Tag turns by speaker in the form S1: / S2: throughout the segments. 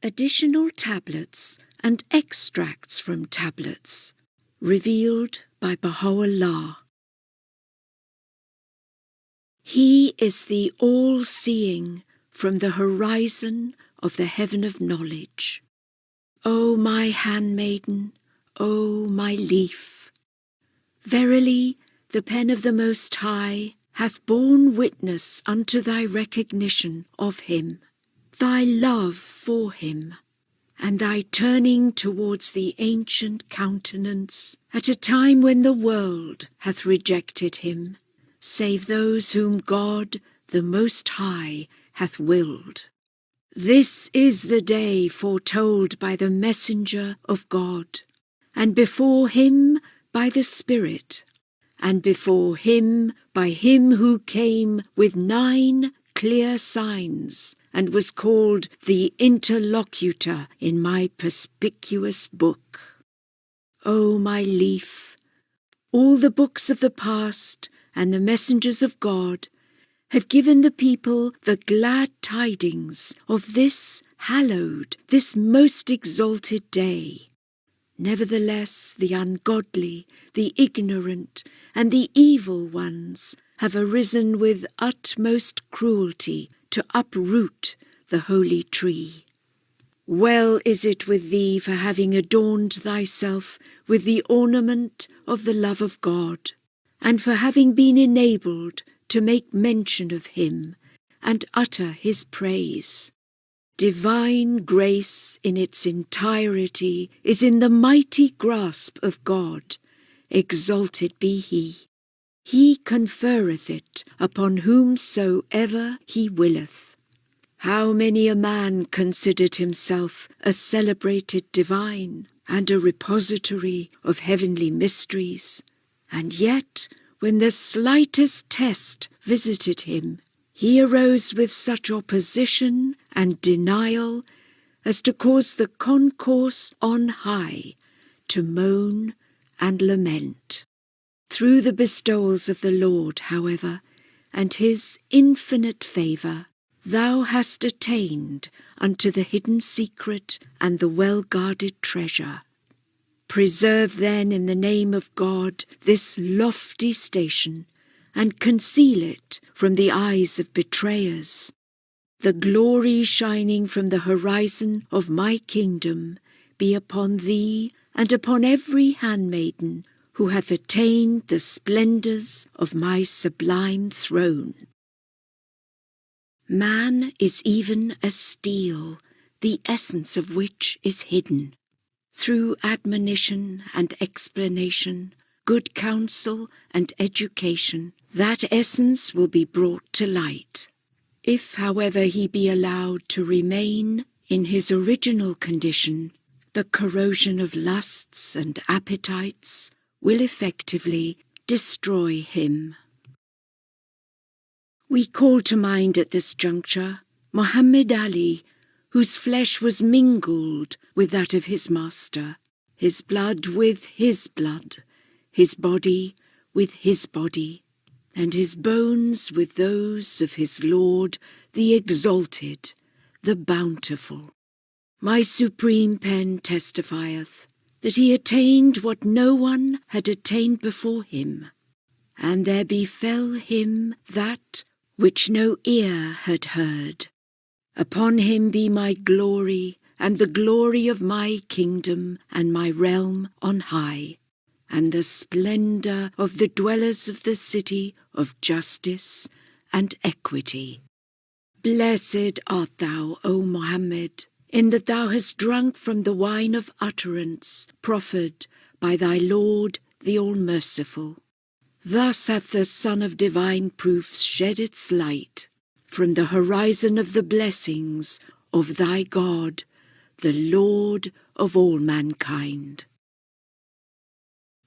S1: additional tablets and extracts from tablets, revealed by Bahá'u'lláh. He is the all-seeing from the horizon of the heaven of knowledge. O my handmaiden, O my leaf! Verily, the pen of the Most High hath borne witness unto thy recognition of him, thy love for him, and thy turning towards the ancient countenance at a time when the world hath rejected him, save those whom God the Most High hath willed. This is the day foretold by the messenger of God, and before him by the Spirit, and before him by him who came with 9 clear signs, and was called the interlocutor in my perspicuous book. O my leaf, all the books of the past and the messengers of God have given the people the glad tidings of this hallowed, this most exalted day. Nevertheless, the ungodly, the ignorant, and the evil ones have arisen with utmost cruelty to uproot the holy tree. Well is it with thee for having adorned thyself with the ornament of the love of God, and for having been enabled to make mention of him and utter his praise. Divine grace in its entirety is in the mighty grasp of God. Exalted be he. He conferreth it upon whomsoever he willeth. How many a man considered himself a celebrated divine and a repository of heavenly mysteries, and yet, when the slightest test visited him, he arose with such opposition and denial as to cause the concourse on high to moan and lament. Through the bestowals of the Lord, however, and his infinite favour, thou hast attained unto the hidden secret and the well-guarded treasure. Preserve then in the name of God this lofty station, and conceal it from the eyes of betrayers. The glory shining from the horizon of my kingdom be upon thee and upon every handmaiden who hath attained the splendours of my sublime throne. Man is even as steel, the essence of which is hidden. Through admonition and explanation, good counsel and education, that essence will be brought to light. If, however, he be allowed to remain in his original condition, the corrosion of lusts and appetites will effectively destroy him. We call to mind at this juncture Muhammad Ali, whose flesh was mingled with that of his master, his blood with his blood, his body with his body, and his bones with those of his Lord, the Exalted, the Bountiful. My supreme pen testifieth that he attained what no one had attained before him, and there befell him that which no ear had heard. Upon him be my glory, and the glory of my kingdom and my realm on high, and the splendour of the dwellers of the city of justice and equity. Blessed art thou, O Muhammad, in that thou hast drunk from the wine of utterance proffered by thy Lord the All-Merciful. Thus hath the sun of divine proofs shed its light from the horizon of the blessings of thy God, the Lord of all mankind.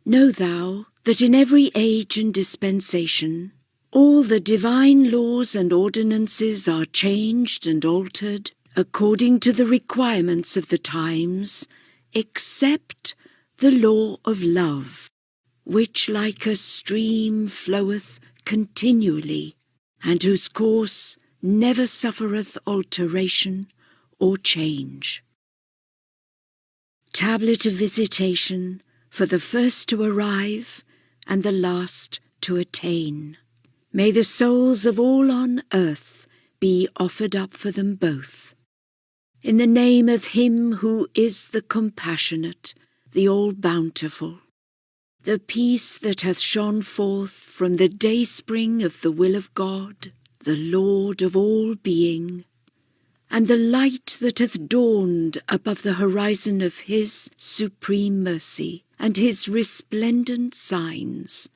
S1: Know thou that in every age and dispensation all the divine laws and ordinances are changed and altered according to the requirements of the times, except the law of love, which like a stream floweth continually, and whose course never suffereth alteration or change. tablet of visitation for the first to arrive and the last to attain. May the souls of all on earth be offered up for them both. In the name of Him who is the compassionate, the all-bountiful, the peace that hath shone forth from the dayspring of the will of God, the Lord of all being, and the light that hath dawned above the horizon of His supreme mercy and His resplendent signs,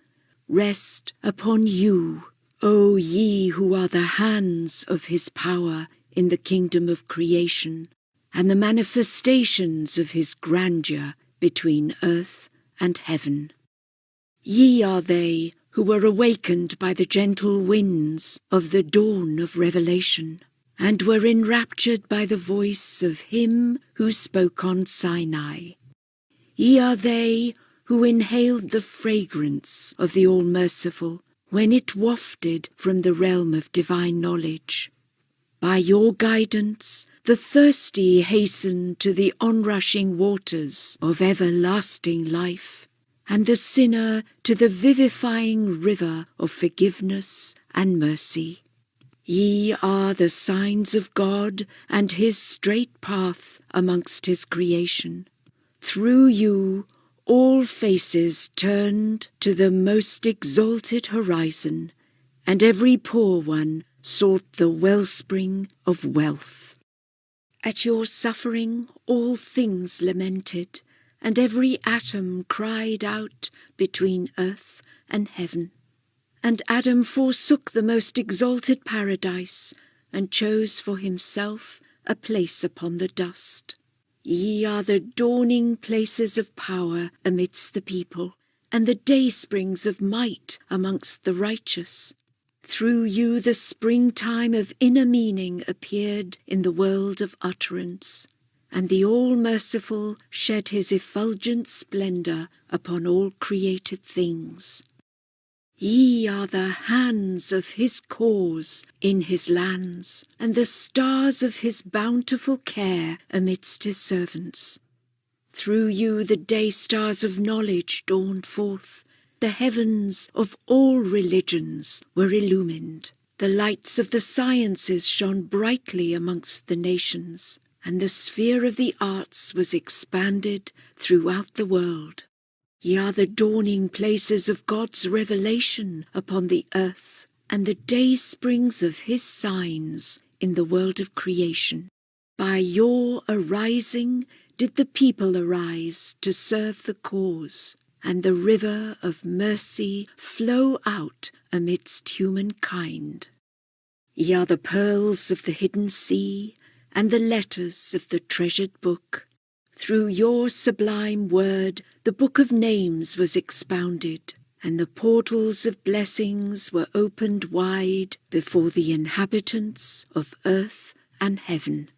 S1: rest upon you, O ye who are the hands of His power in the kingdom of creation, and the manifestations of His grandeur between earth and heaven. Ye are they who were awakened by the gentle winds of the dawn of revelation, and were enraptured by the voice of Him who spoke on Sinai. Ye are they who inhaled the fragrance of the All-Merciful when it wafted from the realm of divine knowledge. By your guidance, the thirsty hasten to the onrushing waters of everlasting life, and the sinner to the vivifying river of forgiveness and mercy. Ye are the signs of God and His straight path amongst His creation. Through you, all faces turned to the most exalted horizon, and every poor one sought the wellspring of wealth. At your suffering all things lamented, and every atom cried out between earth and heaven. And Adam forsook the most exalted paradise, and chose for himself a place upon the dust. Ye are the dawning places of power amidst the people, and the daysprings of might amongst the righteous. Through you the springtime of inner meaning appeared in the world of utterance, and the All-Merciful shed His effulgent splendour upon all created things. Ye are the hands of His cause in His lands, and the stars of His bountiful care amidst His servants. Through you the day-stars of knowledge dawned forth, the heavens of all religions were illumined, the lights of the sciences shone brightly amongst the nations, and the sphere of the arts was expanded throughout the world. Ye are the dawning places of God's revelation upon the earth, and the day springs of His signs in the world of creation. By your arising did the people arise to serve the cause, and the river of mercy flow out amidst humankind. Ye are the pearls of the hidden sea, and the letters of the treasured book. Through your sublime word the book of names was expounded, and the portals of blessings were opened wide before the inhabitants of earth and heaven.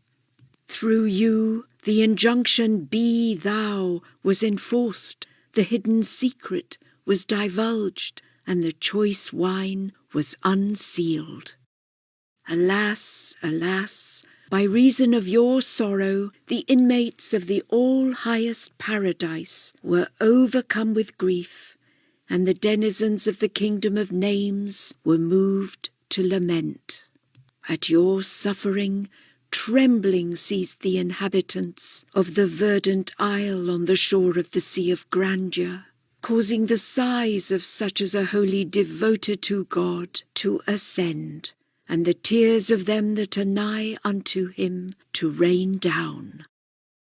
S1: Through you the injunction "Be thou" was enforced, the hidden secret was divulged, and the choice wine was unsealed. Alas, alas! By reason of your sorrow, the inmates of the all-highest paradise were overcome with grief, and the denizens of the kingdom of names were moved to lament. At your suffering, trembling seized the inhabitants of the verdant isle on the shore of the sea of grandeur, causing the sighs of such as are wholly devoted to God to ascend, and the tears of them that are nigh unto Him to rain down.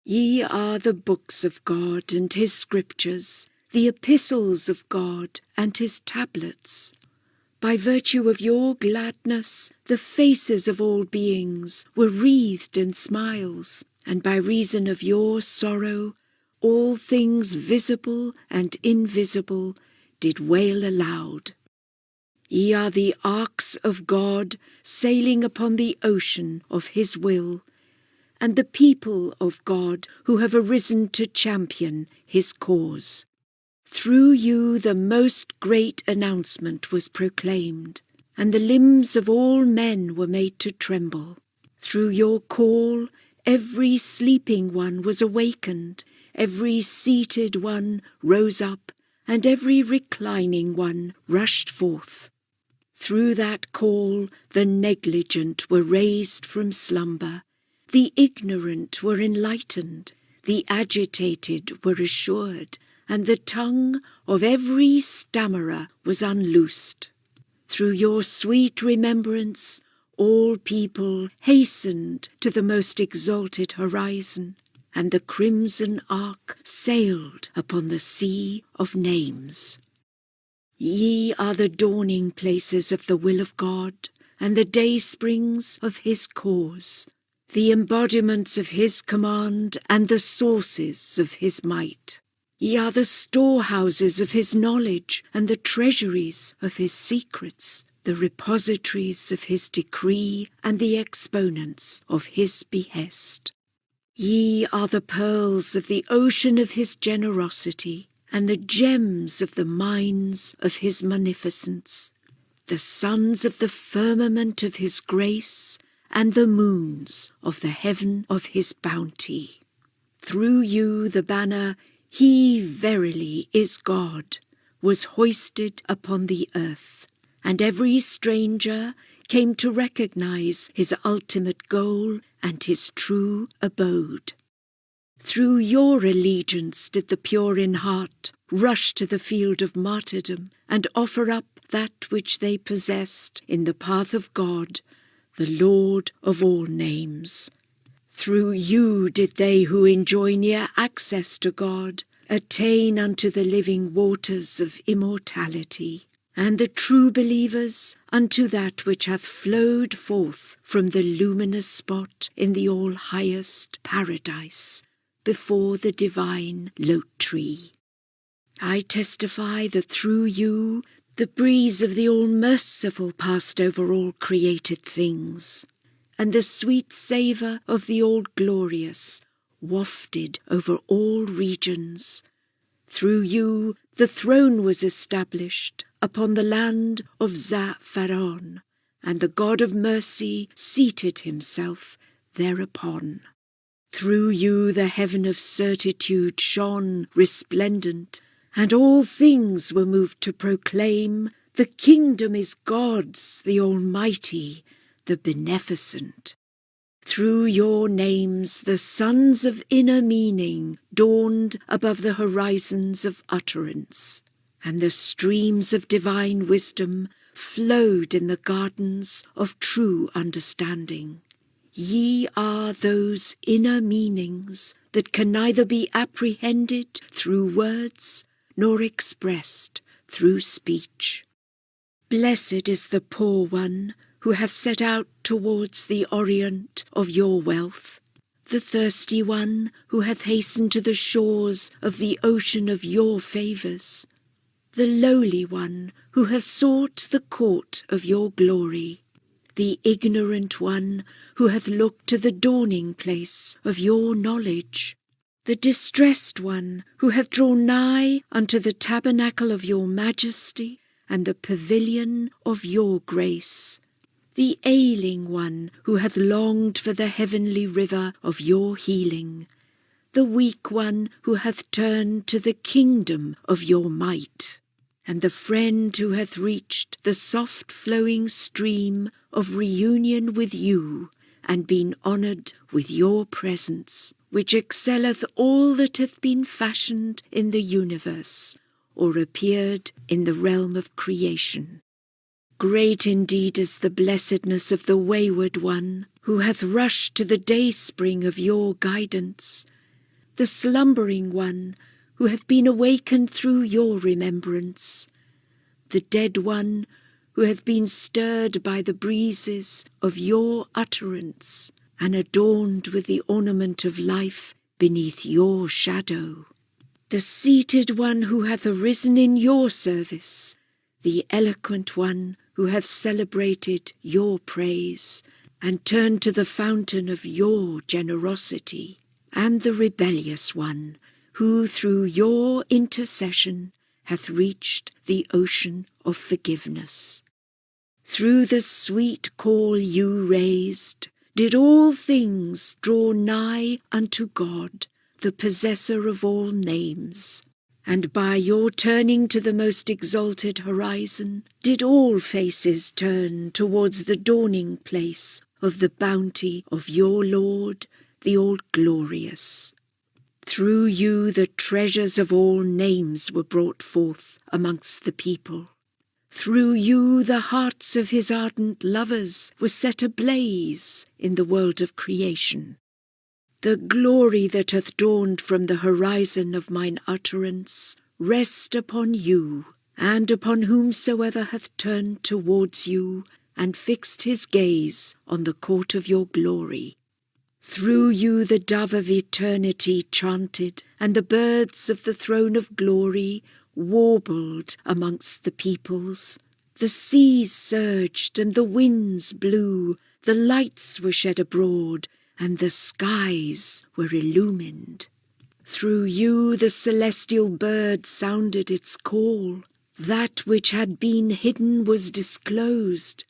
S1: Ye are the books of God and His scriptures, the epistles of God and His tablets. By virtue of your gladness, the faces of all beings were wreathed in smiles, and by reason of your sorrow, all things visible and invisible did wail aloud. Ye are the arks of God sailing upon the ocean of His will, and the people of God who have arisen to champion His cause. Through you the most great announcement was proclaimed, and the limbs of all men were made to tremble. Through your call every sleeping one was awakened, every seated one rose up, and every reclining one rushed forth. Through that call the negligent were raised from slumber, the ignorant were enlightened, the agitated were assured, and the tongue of every stammerer was unloosed. Through your sweet remembrance, all people hastened to the most exalted horizon, and the crimson ark sailed upon the sea of names. Ye are the dawning places of the will of God, and the daysprings of his cause, the embodiments of his command, and the sources of his might. Ye are the storehouses of his knowledge, and the treasuries of his secrets, the repositories of his decree, and the exponents of his behest. Ye are the pearls of the ocean of his generosity, and the gems of the mines of his munificence, the suns of the firmament of his grace, and the moons of the heaven of his bounty. Through you the banner, "He verily is God," was hoisted upon the earth, and every stranger came to recognize his ultimate goal and his true abode. Through your allegiance did the pure in heart rush to the field of martyrdom and offer up that which they possessed in the path of God, the Lord of all names. Through you did they who enjoy near access to God attain unto the living waters of immortality, and the true believers unto that which hath flowed forth from the luminous spot in the all-highest paradise, before the divine lote tree. I testify that through you the breeze of the All-Merciful passed over all created things, and the sweet savour of the All-Glorious wafted over all regions. Through you the throne was established upon the land of Za'faron, and the God of mercy seated himself thereupon. Through you the heaven of certitude shone resplendent, and all things were moved to proclaim, "The kingdom is God's, the Almighty, the Beneficent." Through your names the suns of inner meaning dawned above the horizons of utterance, and the streams of divine wisdom flowed in the gardens of true understanding. Ye are those inner meanings that can neither be apprehended through words nor expressed through speech. Blessed is the poor one who hath set out towards the orient of your wealth, the thirsty one who hath hastened to the shores of the ocean of your favours, the lowly one who hath sought the court of your glory, the ignorant one who hath looked to the dawning place of your knowledge, the distressed one who hath drawn nigh unto the tabernacle of your majesty and the pavilion of your grace, the ailing one who hath longed for the heavenly river of your healing, the weak one who hath turned to the kingdom of your might, and the friend who hath reached the soft flowing stream of reunion with you, and been honoured with your presence, which excelleth all that hath been fashioned in the universe, or appeared in the realm of creation. Great indeed is the blessedness of the wayward one, who hath rushed to the dayspring of your guidance, the slumbering one who hath been awakened through your remembrance, the dead one who hath been stirred by the breezes of your utterance, and adorned with the ornament of life beneath your shadow, the seated one who hath arisen in your service, the eloquent one who hath celebrated your praise, and turned to the fountain of your generosity, and the rebellious one who through your intercession hath reached the ocean of forgiveness. Through the sweet call you raised, did all things draw nigh unto God, the possessor of all names. And by your turning to the most exalted horizon, did all faces turn towards the dawning place of the bounty of your Lord, the all-glorious. Through you the treasures of all names were brought forth amongst the people. Through you the hearts of his ardent lovers were set ablaze in the world of creation. The glory that hath dawned from the horizon of mine utterance rest upon you, and upon whomsoever hath turned towards you, and fixed his gaze on the court of your glory. Through you the dove of eternity chanted, and the birds of the throne of glory warbled amongst the peoples. The seas surged, and the winds blew, the lights were shed abroad, and the skies were illumined. Through you the celestial bird sounded its call. That which had been hidden was disclosed.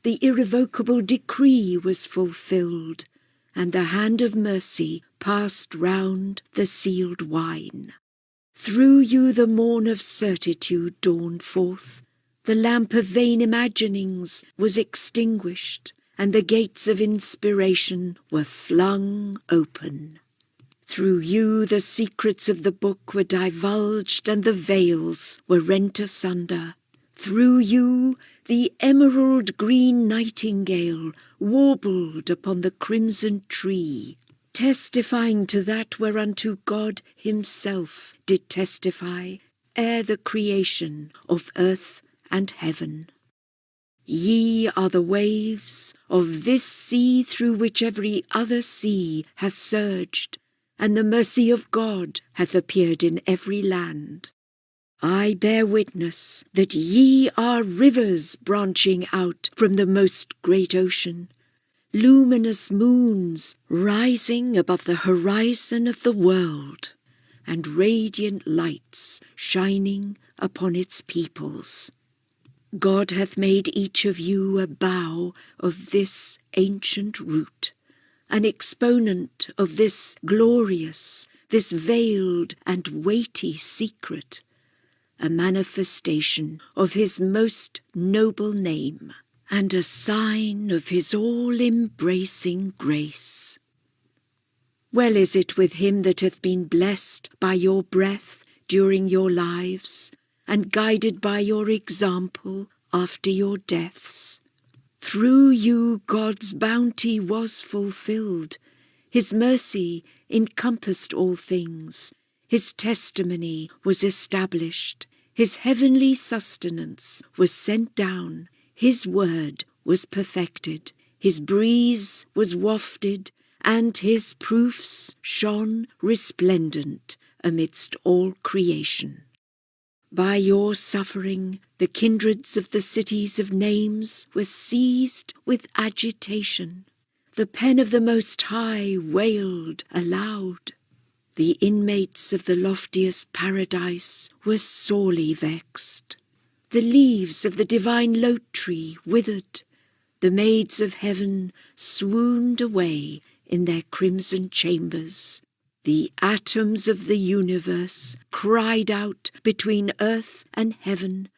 S1: The irrevocable decree was fulfilled, and the hand of mercy passed round the sealed wine. Through you the morn of certitude dawned forth. The lamp of vain imaginings was extinguished, and the gates of inspiration were flung open. Through you the secrets of the book were divulged, and the veils were rent asunder. Through you the emerald green nightingale warbled upon the crimson tree, testifying to that whereunto God himself did testify ere the creation of earth and heaven. Ye are the waves of this sea through which every other sea hath surged, and the mercy of God hath appeared in every land. I bear witness that ye are rivers branching out from the most great ocean, luminous moons rising above the horizon of the world, and radiant lights shining upon its peoples. God hath made each of you a bough of this ancient root, an exponent of this glorious, this veiled and weighty secret, a manifestation of his most noble name, and a sign of his all-embracing grace. Well is it with him that hath been blessed by your breath during your lives, and guided by your example after your deaths. Through you God's bounty was fulfilled, his mercy encompassed all things, his testimony was established, his heavenly sustenance was sent down, his word was perfected, his breeze was wafted, and his proofs shone resplendent amidst all creation. By your suffering, the kindreds of the cities of names were seized with agitation. The pen of the Most High wailed aloud. The inmates of the loftiest paradise were sorely vexed. The leaves of the divine lote tree withered. The maids of heaven swooned away in their crimson chambers. The atoms of the universe cried out between earth and heaven,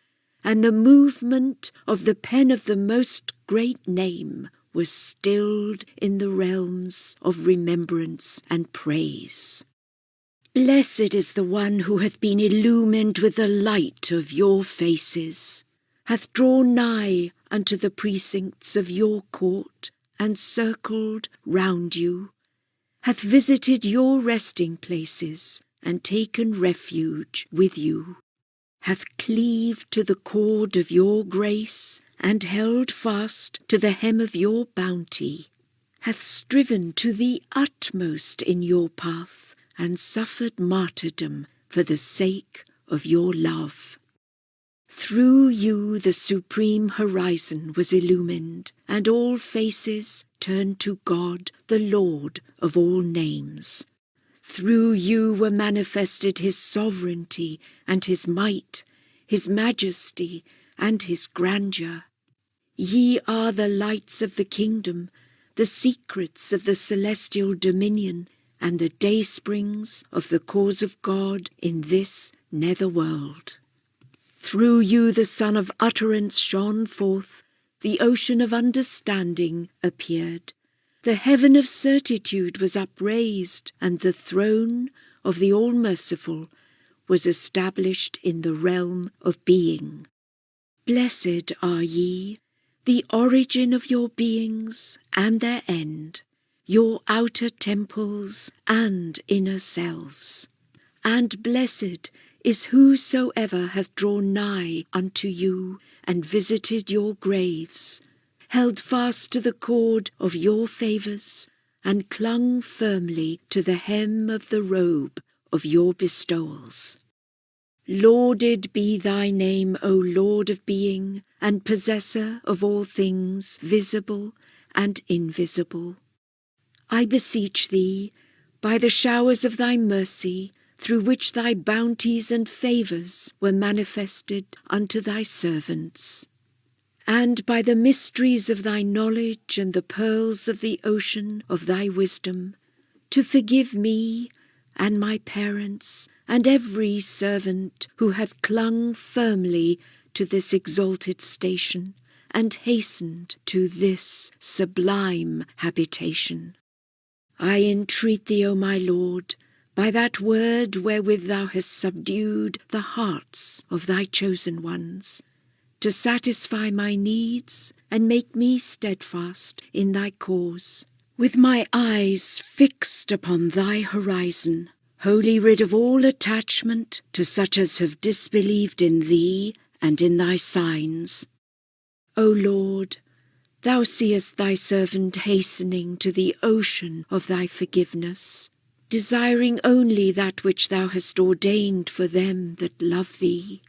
S1: and the movement of the pen of the most great name was stilled in the realms of remembrance and praise. Blessed is the one who hath been illumined with the light of your faces, hath drawn nigh unto the precincts of your court, and circled round you, hath visited your resting places, and taken refuge with you, hath cleaved to the cord of your grace, and held fast to the hem of your bounty, hath striven to the utmost in your path, and suffered martyrdom for the sake of your love. Through you the supreme horizon was illumined, and all faces turned to God, the Lord of all names. Through you were manifested his sovereignty and his might, his majesty and his grandeur. Ye are the lights of the kingdom, the secrets of the celestial dominion, and the daysprings of the cause of God in this nether world. Through you the sun of utterance shone forth, the ocean of understanding appeared. The heaven of certitude was upraised, and the throne of the All-Merciful was established in the realm of being. Blessed are ye, the origin of your beings and their end, your outer temples and inner selves. And blessed is whosoever hath drawn nigh unto you and visited your graves, held fast to the cord of your favours, and clung firmly to the hem of the robe of your bestowals. Lauded be thy name, O Lord of being, and possessor of all things visible and invisible. I beseech thee, by the showers of thy mercy, through which thy bounties and favours were manifested unto thy servants, and by the mysteries of thy knowledge and the pearls of the ocean of thy wisdom, to forgive me and my parents and every servant who hath clung firmly to this exalted station and hastened to this sublime habitation. I entreat thee, O my Lord, by that word wherewith thou hast subdued the hearts of thy chosen ones, to satisfy my needs and make me steadfast in thy cause, with my eyes fixed upon thy horizon, wholly rid of all attachment to such as have disbelieved in thee and in thy signs. O Lord, thou seest thy servant hastening to the ocean of thy forgiveness, desiring only that which thou hast ordained for them that love thee.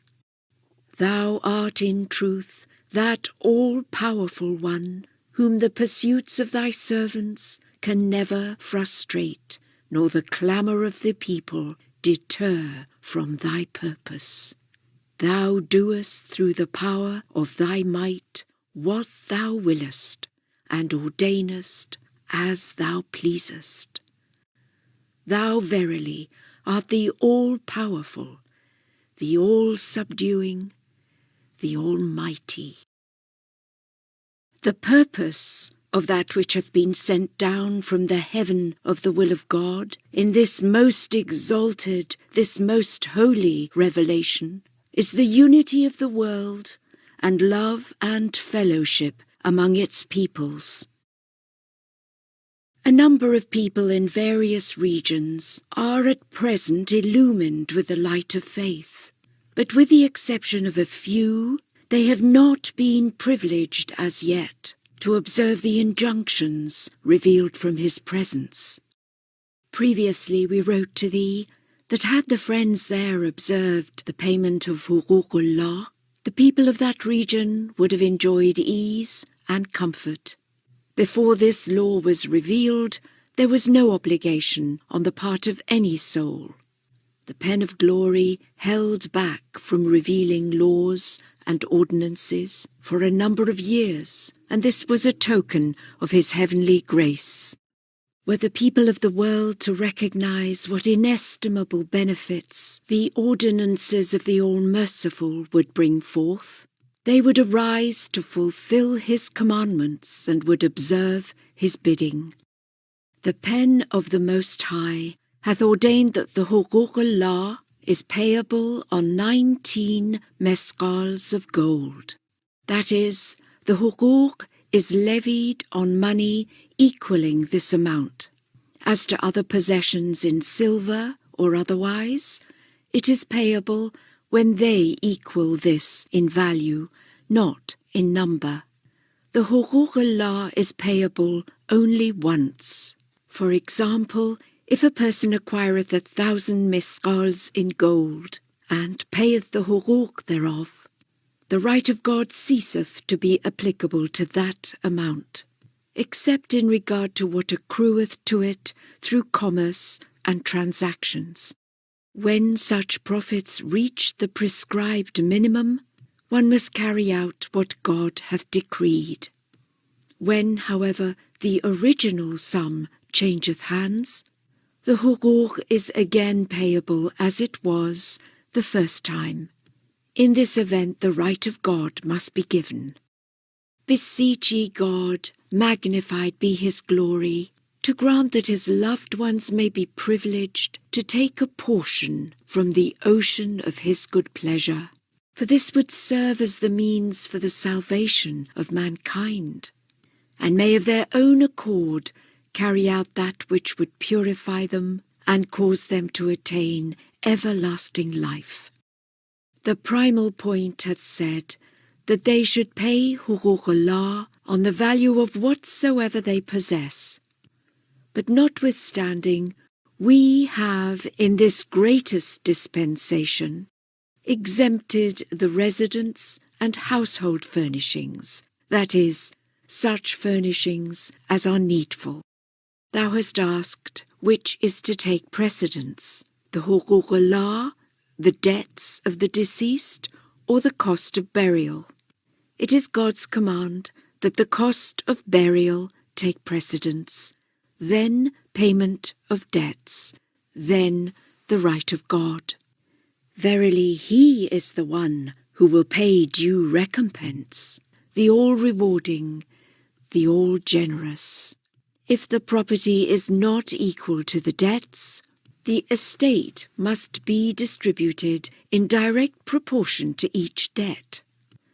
S1: Thou art in truth that all-powerful one, whom the pursuits of thy servants can never frustrate, nor the clamour of the people deter from thy purpose. Thou doest through the power of thy might what thou willest, and ordainest as thou pleasest. Thou verily art the all-powerful, the all-subduing, the Almighty. The purpose of that which hath been sent down from the heaven of the will of God in this most exalted, this most holy revelation, is the unity of the world and love and fellowship among its peoples. A number of people in various regions are at present illumined with the light of faith, but with the exception of a few, they have not been privileged as yet to observe the injunctions revealed from his presence. Previously we wrote to thee that had the friends there observed the payment of Bahá'u'lláh, the people of that region would have enjoyed ease and comfort. Before this law was revealed, there was no obligation on the part of any soul. The pen of glory held back from revealing laws and ordinances for a number of years, and this was a token of his heavenly grace. Were the people of the world to recognize what inestimable benefits the ordinances of the All-Merciful would bring forth, they would arise to fulfill his commandments and would observe his bidding. The pen of the Most High hath ordained that the Bahá'u'lláh is payable on 19 mesqals of gold. That is, the Bahá'u'lláh is levied on money equalling this amount. As to other possessions in silver or otherwise, it is payable when they equal this in value, not in number. The Bahá'u'lláh is payable only once. For example, if a person acquireth 1,000 mesqals in gold, and payeth the Bahá'u'lláh thereof, the right of God ceaseth to be applicable to that amount, except in regard to what accrueth to it through commerce and transactions. When such profits reach the prescribed minimum, one must carry out what God hath decreed. When, however, the original sum changeth hands, The hukuk is again payable as it was the first time. In this event the right of God must be given. Beseech ye God, magnified be his glory, to grant that his loved ones may be privileged to take a portion from the ocean of his good pleasure, for this would serve as the means for the salvation of mankind, and may of their own accord carry out that which would purify them and cause them to attain everlasting life. The primal point hath said that they should pay Bahá'u'lláh on the value of whatsoever they possess. But notwithstanding, we have in this greatest dispensation exempted the residence and household furnishings, that is, such furnishings as are needful. Thou hast asked which is to take precedence, the Bahá'u'lláh, the debts of the deceased, or the cost of burial. It is God's command that the cost of burial take precedence, then payment of debts, then the right of God. Verily he is the one who will pay due recompense, the all-rewarding, the all-generous. If the property is not equal to the debts, the estate must be distributed in direct proportion to each debt.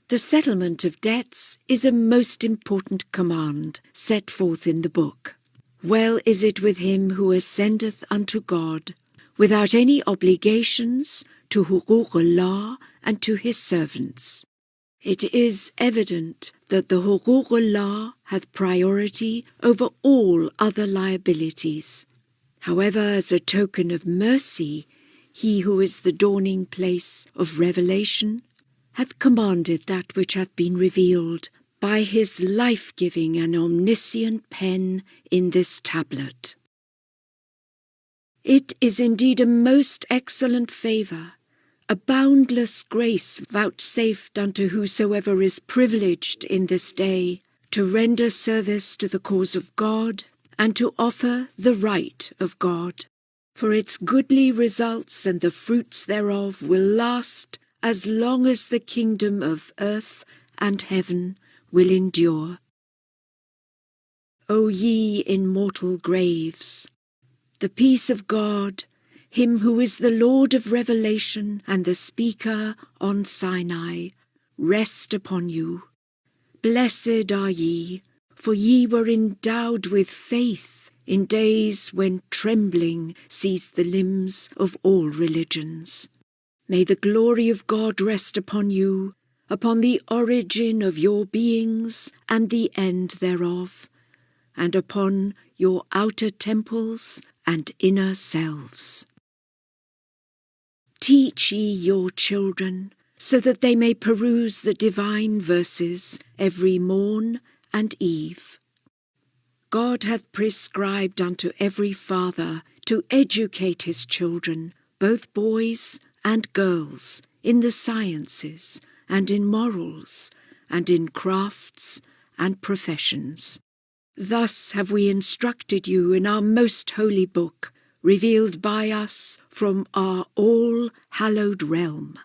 S1: The settlement of debts is a most important command set forth in the book. Well is it with him who ascendeth unto God, without any obligations to Bahá'u'lláh and to his servants. It is evident that the Bahá'u'lláh hath priority over all other liabilities. However, as a token of mercy, he who is the dawning place of revelation hath commanded that which hath been revealed by his life-giving and omniscient pen in this tablet. It is indeed a most excellent favour, a boundless grace vouchsafed unto whosoever is privileged in this day to render service to the cause of God and to offer the right of God, for its goodly results and the fruits thereof will last as long as the kingdom of earth and heaven will endure. O ye immortal graves, the peace of God, him who is the Lord of revelation and the speaker on Sinai, rest upon you. Blessed are ye, for ye were endowed with faith in days when trembling seized the limbs of all religions. May the glory of God rest upon you, upon the origin of your beings and the end thereof, and upon your outer temples and inner selves. Teach ye your children, so that they may peruse the divine verses every morn and eve. God hath prescribed unto every father to educate his children, both boys and girls, in the sciences, and in morals, and in crafts and professions. Thus have we instructed you in our most holy book, revealed by us from our all-hallowed realm.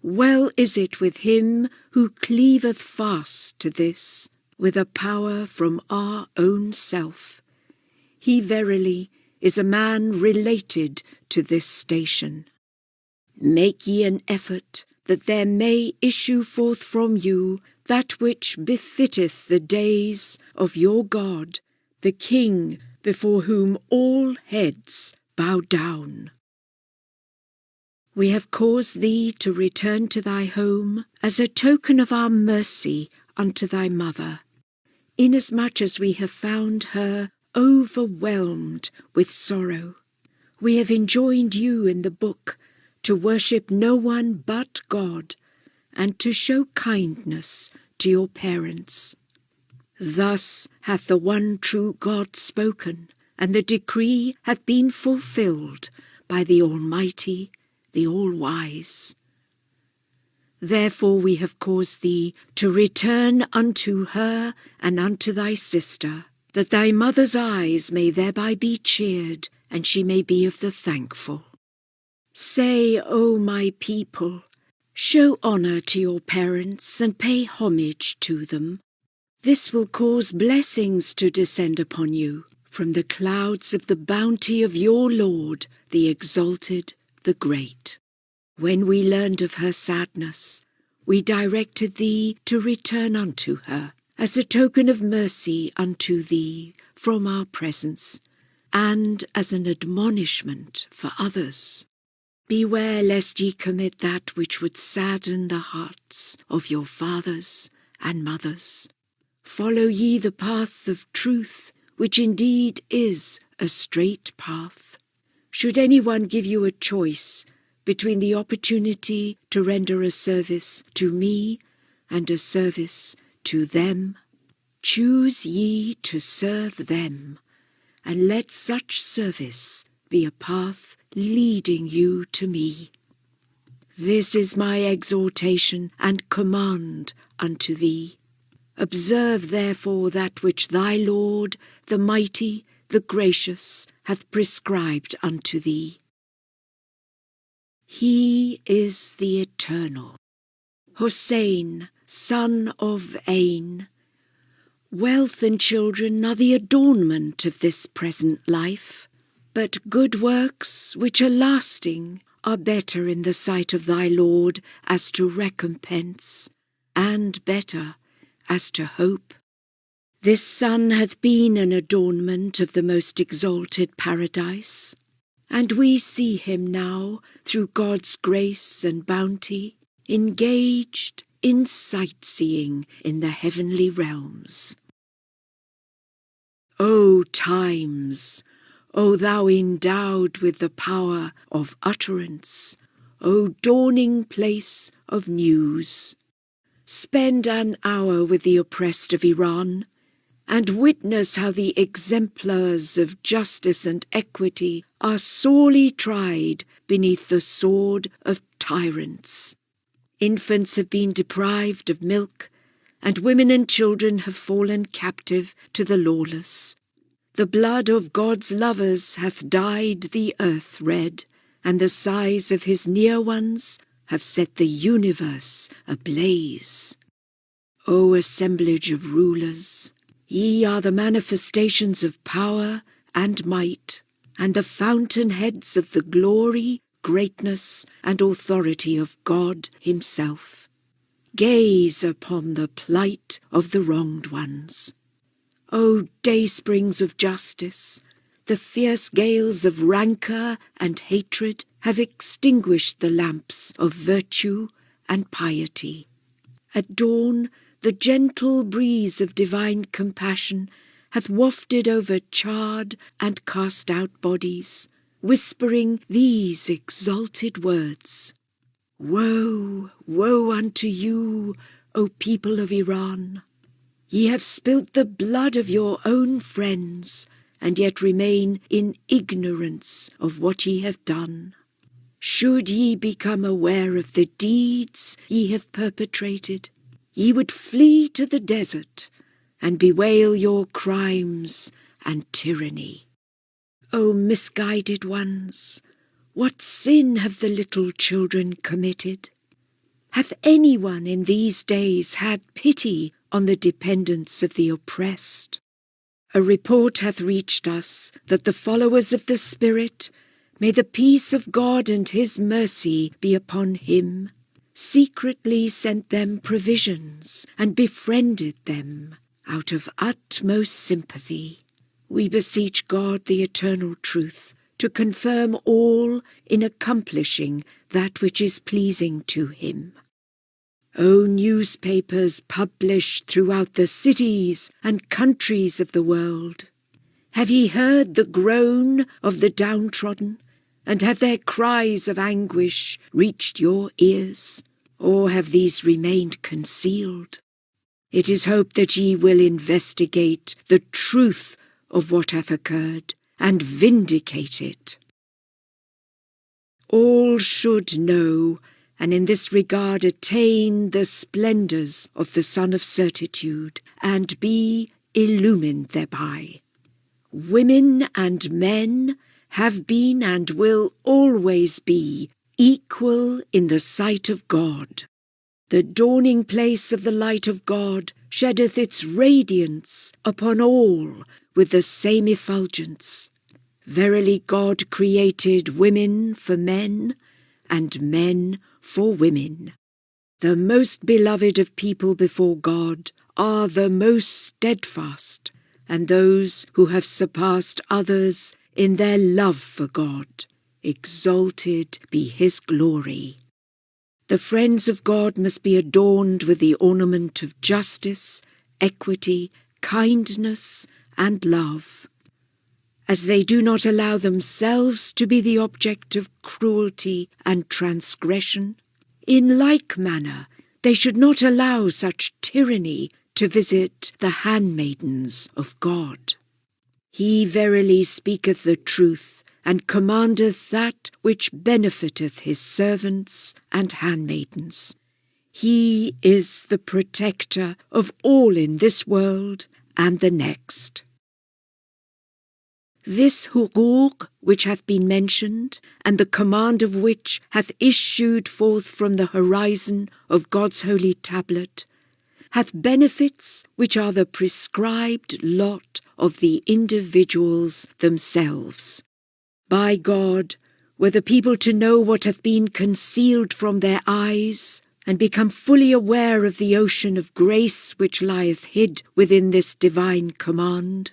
S1: Well is it with him who cleaveth fast to this, with a power from our own self. He verily is a man related to this station. Make ye an effort, that there may issue forth from you that which befitteth the days of your God, the King, before whom all heads bow down. We have caused thee to return to thy home as a token of our mercy unto thy mother, inasmuch as we have found her overwhelmed with sorrow. We have enjoined you in the book to worship no one but God, and to show kindness to your parents. Thus hath the one true God spoken, and the decree hath been fulfilled by the Almighty, the All-Wise. Therefore we have caused thee to return unto her and unto thy sister, that thy mother's eyes may thereby be cheered, and she may be of the thankful. Say, O my people, show honour to your parents and pay homage to them. This will cause blessings to descend upon you from the clouds of the bounty of your Lord, the exalted, the great. When we learned of her sadness, we directed thee to return unto her, as a token of mercy unto thee from our presence, and as an admonishment for others. Beware lest ye commit that which would sadden the hearts of your fathers and mothers. Follow ye the path of truth, which indeed is a straight path. Should anyone give you a choice between the opportunity to render a service to me and a service to them, choose ye to serve them, and let such service be a path leading you to me. This is my exhortation and command unto thee. Observe therefore that which thy Lord, the mighty, the gracious, hath prescribed unto thee. He is the eternal. Hossein, son of Ain. Wealth and children are the adornment of this present life, but good works which are lasting are better in the sight of thy Lord as to recompense, and better as to hope. This Son hath been an adornment of the most exalted paradise, and we see him now, through God's grace and bounty, engaged in sightseeing in the heavenly realms. O times! O thou endowed with the power of utterance! O dawning place of news! Spend an hour with the oppressed of Iran, and witness how the exemplars of justice and equity are sorely tried beneath the sword of tyrants. Infants have been deprived of milk, and women and children have fallen captive to the lawless. The blood of God's lovers hath dyed the earth red, and the sighs of his near ones have set the universe ablaze. O assemblage of rulers, ye are the manifestations of power and might, and the fountainheads of the glory, greatness, and authority of God himself. Gaze upon the plight of the wronged ones. O daysprings of justice, the fierce gales of rancour and hatred have extinguished the lamps of virtue and piety. At dawn, the gentle breeze of divine compassion hath wafted over charred and cast-out bodies, whispering these exalted words: Woe, woe unto you, O people of Iran! Ye have spilt the blood of your own friends, and yet remain in ignorance of what ye have done. Should ye become aware of the deeds ye have perpetrated, ye would flee to the desert and bewail your crimes and tyranny. O misguided ones, what sin have the little children committed? Hath anyone in these days had pity on the dependents of the oppressed? A report hath reached us that the followers of the Spirit, may the peace of God and his mercy be upon him, secretly sent them provisions and befriended them out of utmost sympathy. We beseech God, the eternal truth, to confirm all in accomplishing that which is pleasing to him. O newspapers published throughout the cities and countries of the world, have ye heard the groan of the downtrodden, and have their cries of anguish reached your ears, or have these remained concealed? It is hoped that ye will investigate the truth of what hath occurred, and vindicate it. All should know, and in this regard attain the splendours of the Sun of Certitude, and be illumined thereby. Women and men have been and will always be equal in the sight of God. The dawning place of the light of God sheddeth its radiance upon all with the same effulgence. Verily God created women for men, and men for women. The most beloved of people before God are the most steadfast, and those who have surpassed others in their love for God. Exalted be his glory. The friends of God must be adorned with the ornament of justice, equity, kindness, and love. As they do not allow themselves to be the object of cruelty and transgression, in like manner they should not allow such tyranny to visit the handmaidens of God. He verily speaketh the truth, and commandeth that which benefiteth his servants and handmaidens. He is the protector of all in this world and the next. This huquq which hath been mentioned, and the command of which hath issued forth from the horizon of God's holy tablet, hath benefits which are the prescribed lot of the individuals themselves. By God, were the people to know what hath been concealed from their eyes, and become fully aware of the ocean of grace which lieth hid within this divine command,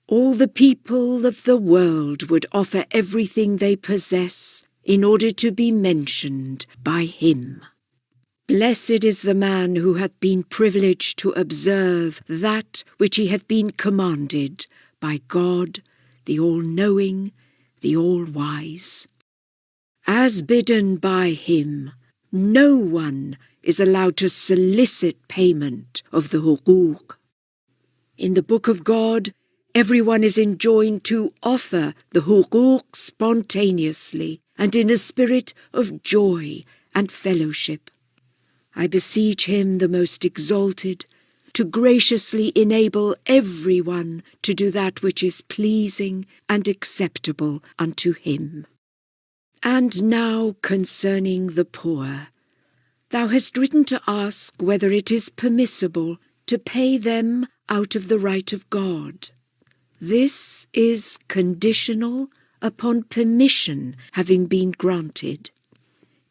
S1: all the people of the world would offer everything they possess in order to be mentioned by him. Blessed is the man who hath been privileged to observe that which he hath been commanded by God, the all-knowing, the all-wise. As bidden by him, no one is allowed to solicit payment of the huquq. In the book of God, everyone is enjoined to offer the huquq spontaneously and in a spirit of joy and fellowship. I beseech him, the most exalted, to graciously enable everyone to do that which is pleasing and acceptable unto him. And now concerning the poor, thou hast written to ask whether it is permissible to pay them out of the right of God. This is conditional upon permission having been granted.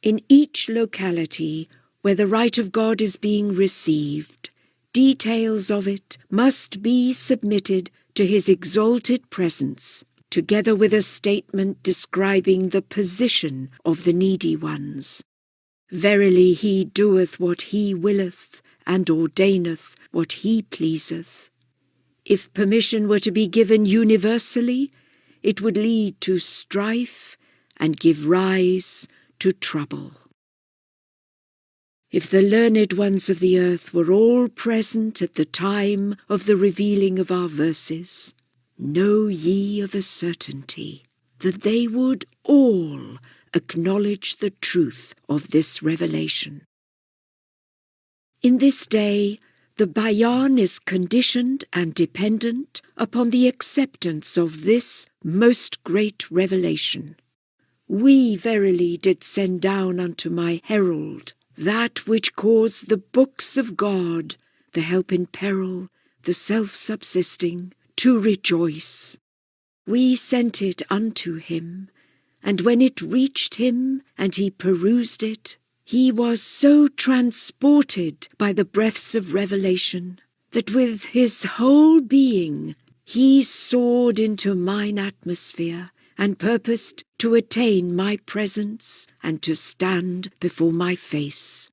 S1: In each locality where the right of God is being received, details of it must be submitted to his exalted presence, together with a statement describing the position of the needy ones. Verily he doeth what he willeth, and ordaineth what he pleaseth. If permission were to be given universally, it would lead to strife and give rise to trouble. If the learned ones of the earth were all present at the time of the revealing of our verses, know ye of a certainty that they would all acknowledge the truth of this revelation. In this day, the bayan is conditioned and dependent upon the acceptance of this most great revelation. We verily did send down unto my herald that which caused the books of God, the help in peril, the self-subsisting, to rejoice. We sent it unto him, and when it reached him and he perused it, he was so transported by the breaths of revelation that with his whole being he soared into mine atmosphere and purposed to attain my presence and to stand before my face.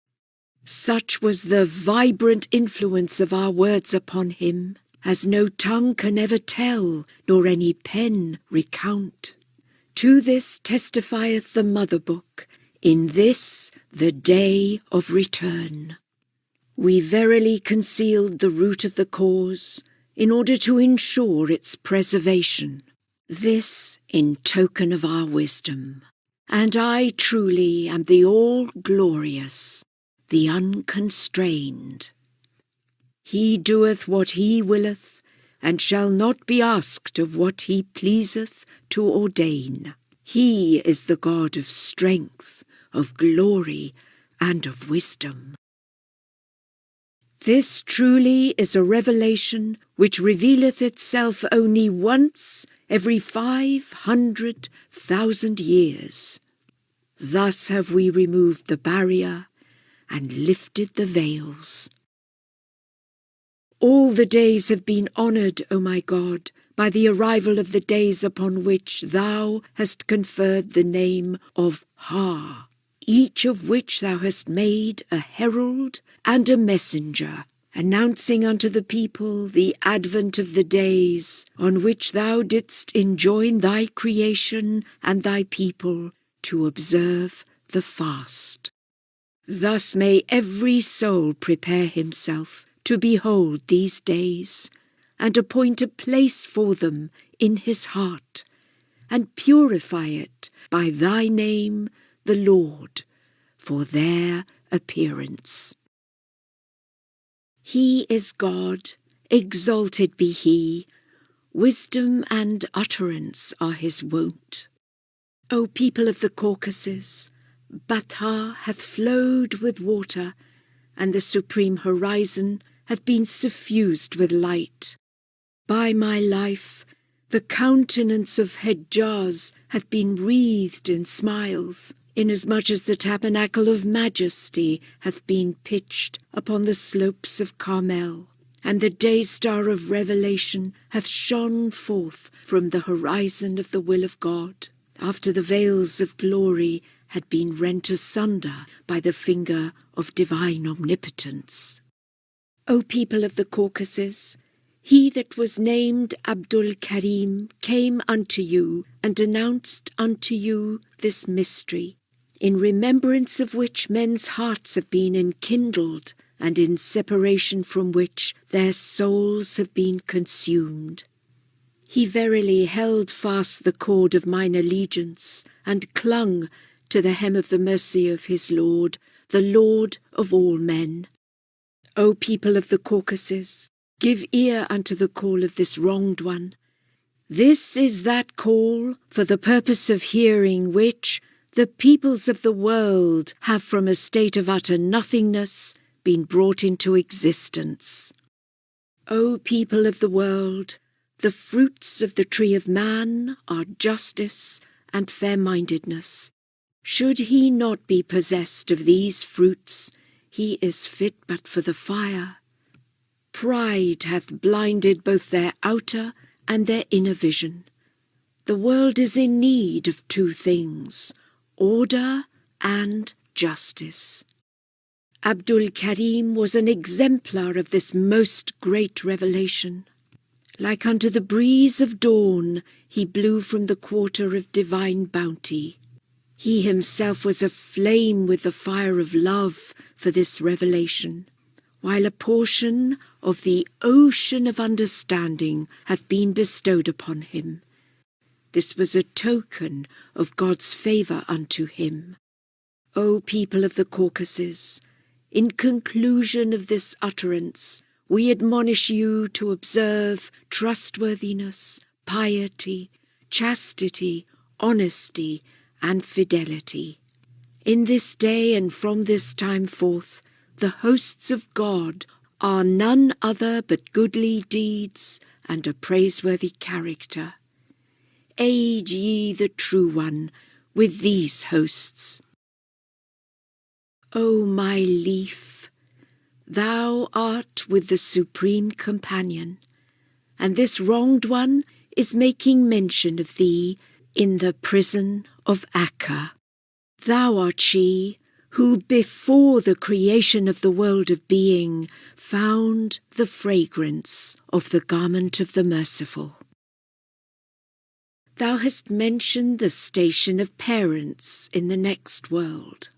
S1: Such was the vibrant influence of our words upon him, as no tongue can ever tell, nor any pen recount. To this testifieth the Mother Book, in this the day of return. We verily concealed the root of the cause, in order to ensure its preservation. This in token of our wisdom. And I truly am the all-glorious, the unconstrained. He doeth what he willeth, and shall not be asked of what he pleaseth to ordain. He is the God of strength, of glory, and of wisdom. This truly is a revelation which revealeth itself only once every 500,000 years. Thus have we removed the barrier and lifted the veils. All the days have been honoured, O my God, by the arrival of the days upon which thou hast conferred the name of Ha, each of which thou hast made a herald and a messenger, announcing unto the people the advent of the days on which thou didst enjoin thy creation and thy people to observe the fast. Thus may every soul prepare himself to behold these days, and appoint a place for them in his heart, and purify it by thy name, the Lord, for their appearance. He is God, exalted be he, wisdom and utterance are his wont. O people of the Caucasus, Batha hath flowed with water, and the supreme horizon hath been suffused with light. By my life, the countenance of Hejaz hath been wreathed in smiles, inasmuch as the tabernacle of majesty hath been pitched upon the slopes of Carmel, and the day-star of revelation hath shone forth from the horizon of the will of God, after the veils of glory had been rent asunder by the finger of divine omnipotence. O people of the Caucasus, he that was named Abdul-Karim came unto you and announced unto you this mystery, in remembrance of which men's hearts have been enkindled, and in separation from which their souls have been consumed. He verily held fast the cord of mine allegiance, and clung to the hem of the mercy of his Lord, the Lord of all men. O people of the Caucasus, give ear unto the call of this wronged one. This is that call for the purpose of hearing which the peoples of the world have from a state of utter nothingness been brought into existence. O people of the world, the fruits of the tree of man are justice and fair-mindedness. Should he not be possessed of these fruits, he is fit but for the fire. Pride hath blinded both their outer and their inner vision. The world is in need of two things, order and justice. Abdul-Karim was an exemplar of this most great revelation. Like unto the breeze of dawn, he blew from the quarter of divine bounty. He himself was aflame with the fire of love for this revelation, while a portion of the ocean of understanding hath been bestowed upon him. This was a token of God's favour unto him. O people of the Caucasus, in conclusion of this utterance, we admonish you to observe trustworthiness, piety, chastity, honesty, and fidelity. In this day and from this time forth, the hosts of God are none other but goodly deeds and a praiseworthy character. Aid ye the true one with these hosts. O my leaf, thou art with the Supreme Companion, and this wronged one is making mention of thee in the prison of Akka. Thou art she who before the creation of the world of being found the fragrance of the garment of the merciful. Thou hast mentioned the station of parents in the next world.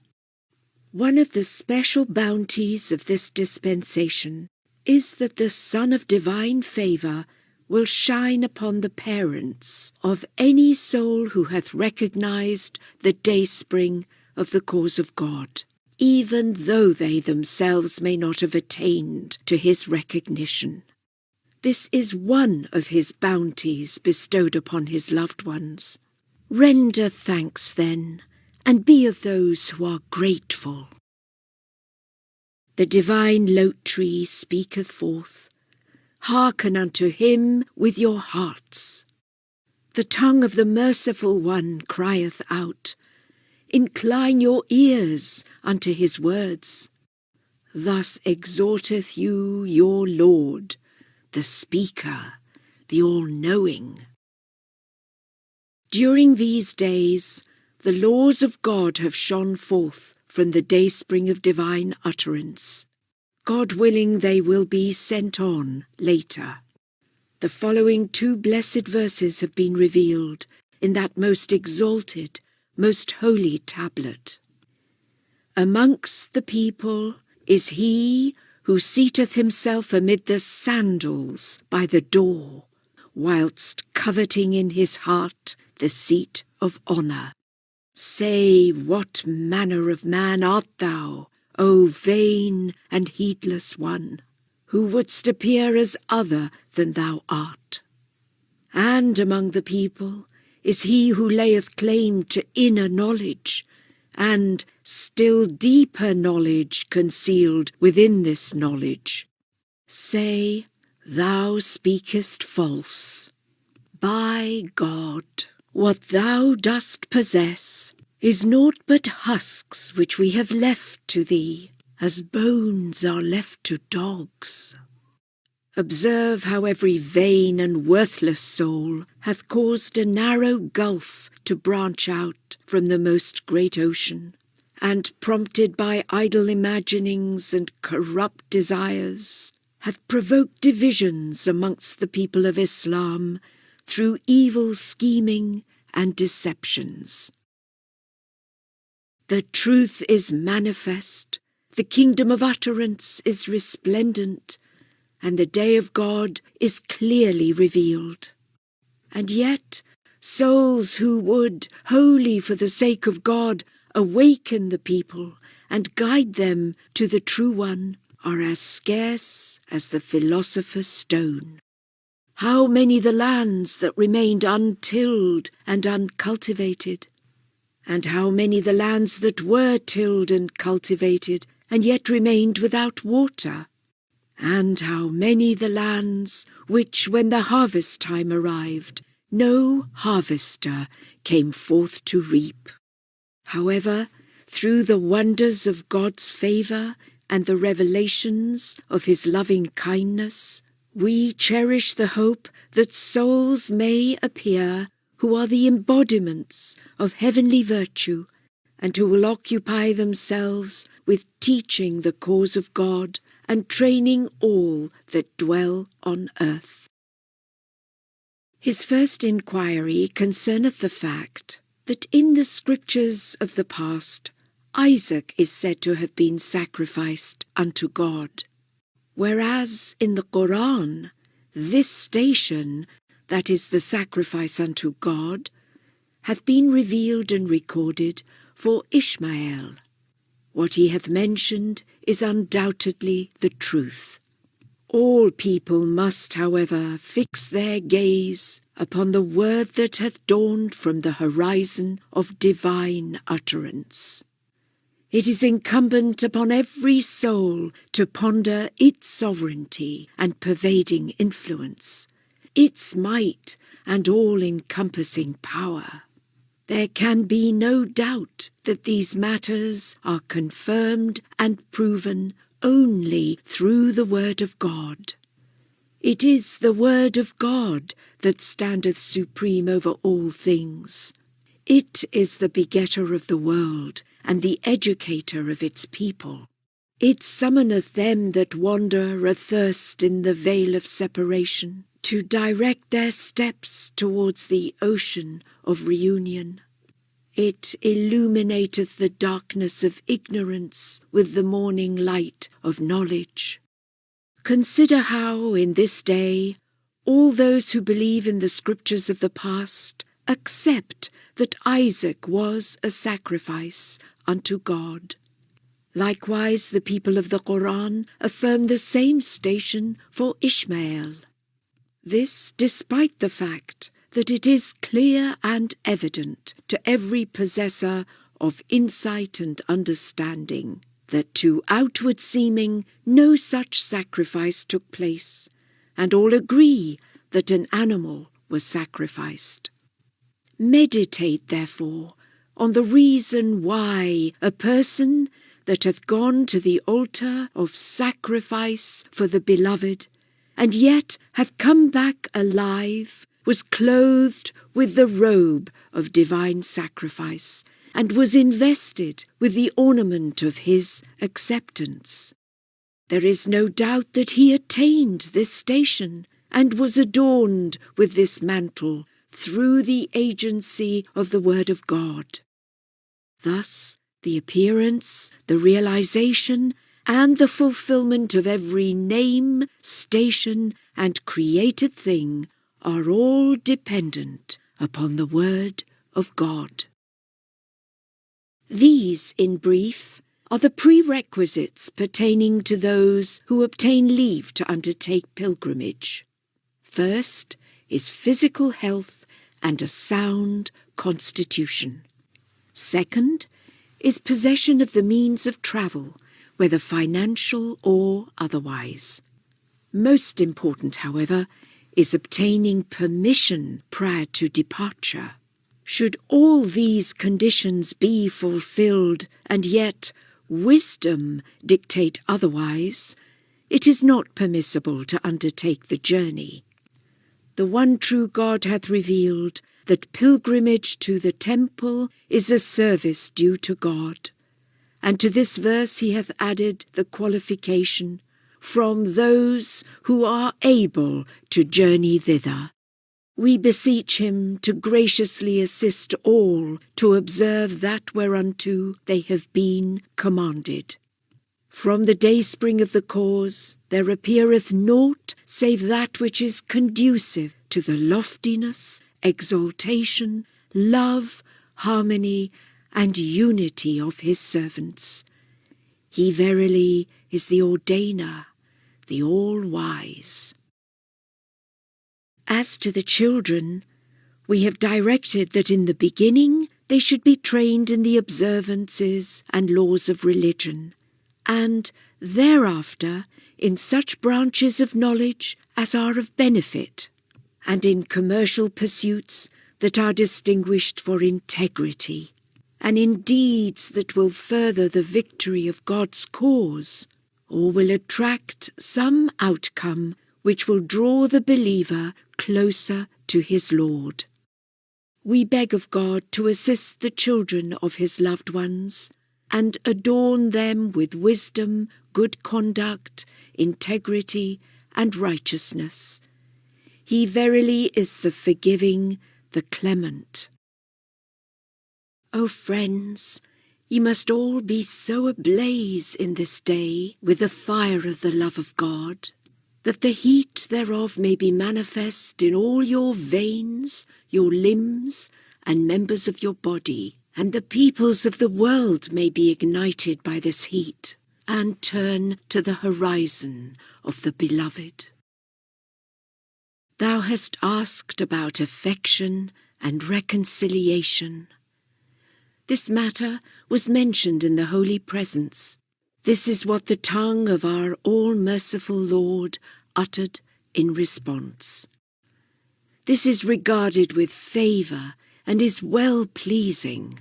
S1: One of the special bounties of this dispensation is that the sun of divine favour will shine upon the parents of any soul who hath recognized the dayspring of the cause of God, even though they themselves may not have attained to his recognition. This is one of his bounties bestowed upon his loved ones. Render thanks then, and be of those who are grateful. The divine lote tree speaketh forth. Hearken unto him with your hearts. The tongue of the merciful one crieth out. Incline your ears unto his words. Thus exhorteth you your Lord, the Speaker, the All-Knowing. During these days, the laws of God have shone forth from the dayspring of divine utterance. God willing, they will be sent on later. The following 2 blessed verses have been revealed in that most exalted, most holy tablet. Amongst the people is he who seateth himself amid the sandals by the door, whilst coveting in his heart the seat of honour. Say, what manner of man art thou, O vain and heedless one, who wouldst appear as other than thou art? And among the people is he who layeth claim to inner knowledge, and still deeper knowledge concealed within this knowledge. Say, thou speakest false. By God, what thou dost possess is naught but husks which we have left to thee, as bones are left to dogs. Observe how every vain and worthless soul hath caused a narrow gulf to branch out from the most great ocean, and prompted by idle imaginings and corrupt desires, hath provoked divisions amongst the people of Islam through evil scheming and deceptions. The truth is manifest, the kingdom of utterance is resplendent, and the day of God is clearly revealed. And yet, souls who would, wholly for the sake of God, awaken the people and guide them to the true one, are as scarce as the philosopher's stone. How many the lands that remained untilled and uncultivated, and how many the lands that were tilled and cultivated, and yet remained without water, and how many the lands which, when the harvest time arrived, no harvester came forth to reap. However, through the wonders of God's favour and the revelations of his loving kindness, we cherish the hope that souls may appear who are the embodiments of heavenly virtue, and who will occupy themselves with teaching the cause of God and training all that dwell on earth. His first inquiry concerneth the fact that in the scriptures of the past, Isaac is said to have been sacrificed unto God, whereas in the Quran, this station, that is the sacrifice unto God, hath been revealed and recorded for Ishmael. What he hath mentioned is undoubtedly the truth. All people must, however, fix their gaze upon the word that hath dawned from the horizon of divine utterance. It is incumbent upon every soul to ponder its sovereignty and pervading influence, its might and all-encompassing power. There can be no doubt that these matters are confirmed and proven only through the Word of God. It is the Word of God that standeth supreme over all things. It is the begetter of the world and the educator of its people. It summoneth them that wander athirst in the vale of separation to direct their steps towards the ocean of reunion. It illuminateth the darkness of ignorance with the morning light of knowledge. Consider how, in this day, all those who believe in the scriptures of the past accept that Isaac was a sacrifice unto God. Likewise, the people of the Quran affirm the same station for Ishmael. This despite the fact that it is clear and evident to every possessor of insight and understanding that to outward seeming no such sacrifice took place, and all agree that an animal was sacrificed. Meditate, therefore, on the reason why a person that hath gone to the altar of sacrifice for the beloved, and yet hath come back alive, was clothed with the robe of divine sacrifice, and was invested with the ornament of his acceptance. There is no doubt that he attained this station, and was adorned with this mantle through the agency of the Word of God. Thus, the appearance, the realization, and the fulfillment of every name, station, and created thing are all dependent upon the Word of God. These, in brief, are the prerequisites pertaining to those who obtain leave to undertake pilgrimage. First is physical health and a sound constitution. Second is possession of the means of travel, whether financial or otherwise. Most important, however, is obtaining permission prior to departure. Should all these conditions be fulfilled, and yet wisdom dictate otherwise, it is not permissible to undertake the journey. The one true God hath revealed that pilgrimage to the temple is a service due to God, and to this verse he hath added the qualification, from those who are able to journey thither. We beseech him to graciously assist all to observe that whereunto they have been commanded. From the dayspring of the cause there appeareth naught save that which is conducive to the loftiness, exaltation, love, harmony, and unity of his servants. He verily is the ordainer, the all-wise. As to the children, we have directed that in the beginning they should be trained in the observances and laws of religion, and thereafter in such branches of knowledge as are of benefit, and in commercial pursuits that are distinguished for integrity, and in deeds that will further the victory of God's cause, or will attract some outcome which will draw the believer closer to his Lord. We beg of God to assist the children of his loved ones, and adorn them with wisdom, good conduct, integrity, and righteousness. He verily is the forgiving, the clement. O friends, ye must all be so ablaze in this day with the fire of the love of God, that the heat thereof may be manifest in all your veins, your limbs, and members of your body, and the peoples of the world may be ignited by this heat, and turn to the horizon of the beloved. Thou hast asked about affection and reconciliation. This matter was mentioned in the Holy Presence. This is what the tongue of our all-merciful Lord uttered in response. This is regarded with favour and is well-pleasing.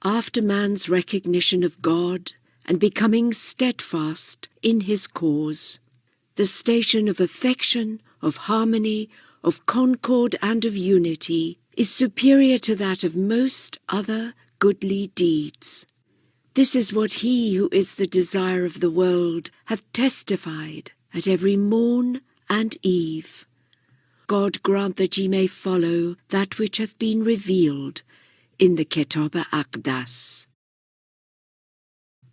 S1: After man's recognition of God and becoming steadfast in his cause, the station of affection, of harmony, of concord and of unity is superior to that of most other goodly deeds. This is what he who is the desire of the world hath testified at every morn and eve. God grant that ye may follow that which hath been revealed in the Kitab Aqdas.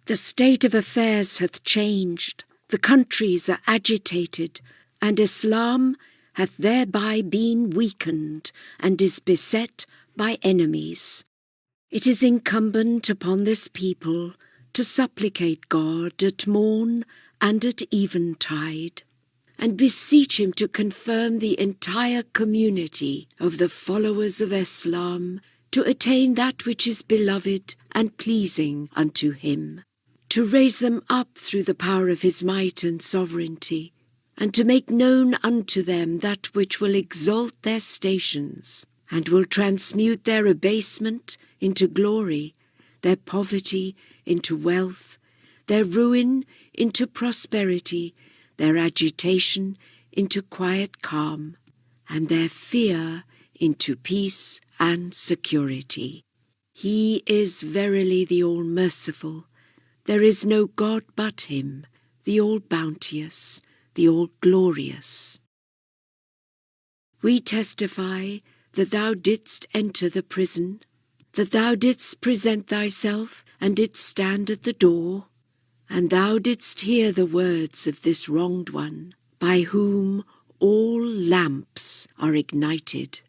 S1: The state of affairs hath changed, the countries are agitated, and Islam hath thereby been weakened, and is beset by enemies. It is incumbent upon this people to supplicate God at morn and at eventide. and beseech him to confirm the entire community of the followers of Islam to attain that which is beloved and pleasing unto him, to raise them up through the power of his might and sovereignty, and to make known unto them that which will exalt their stations, and will transmute their abasement into glory, their poverty into wealth, their ruin into prosperity, their agitation into quiet calm, and their fear into peace and security. He is verily the All-Merciful. There is no God but him, the All-Bounteous, the All-Glorious. We testify that thou didst enter the prison, that thou didst present thyself and didst stand at the door, and thou didst hear the words of this wronged one, by whom all lamps are ignited.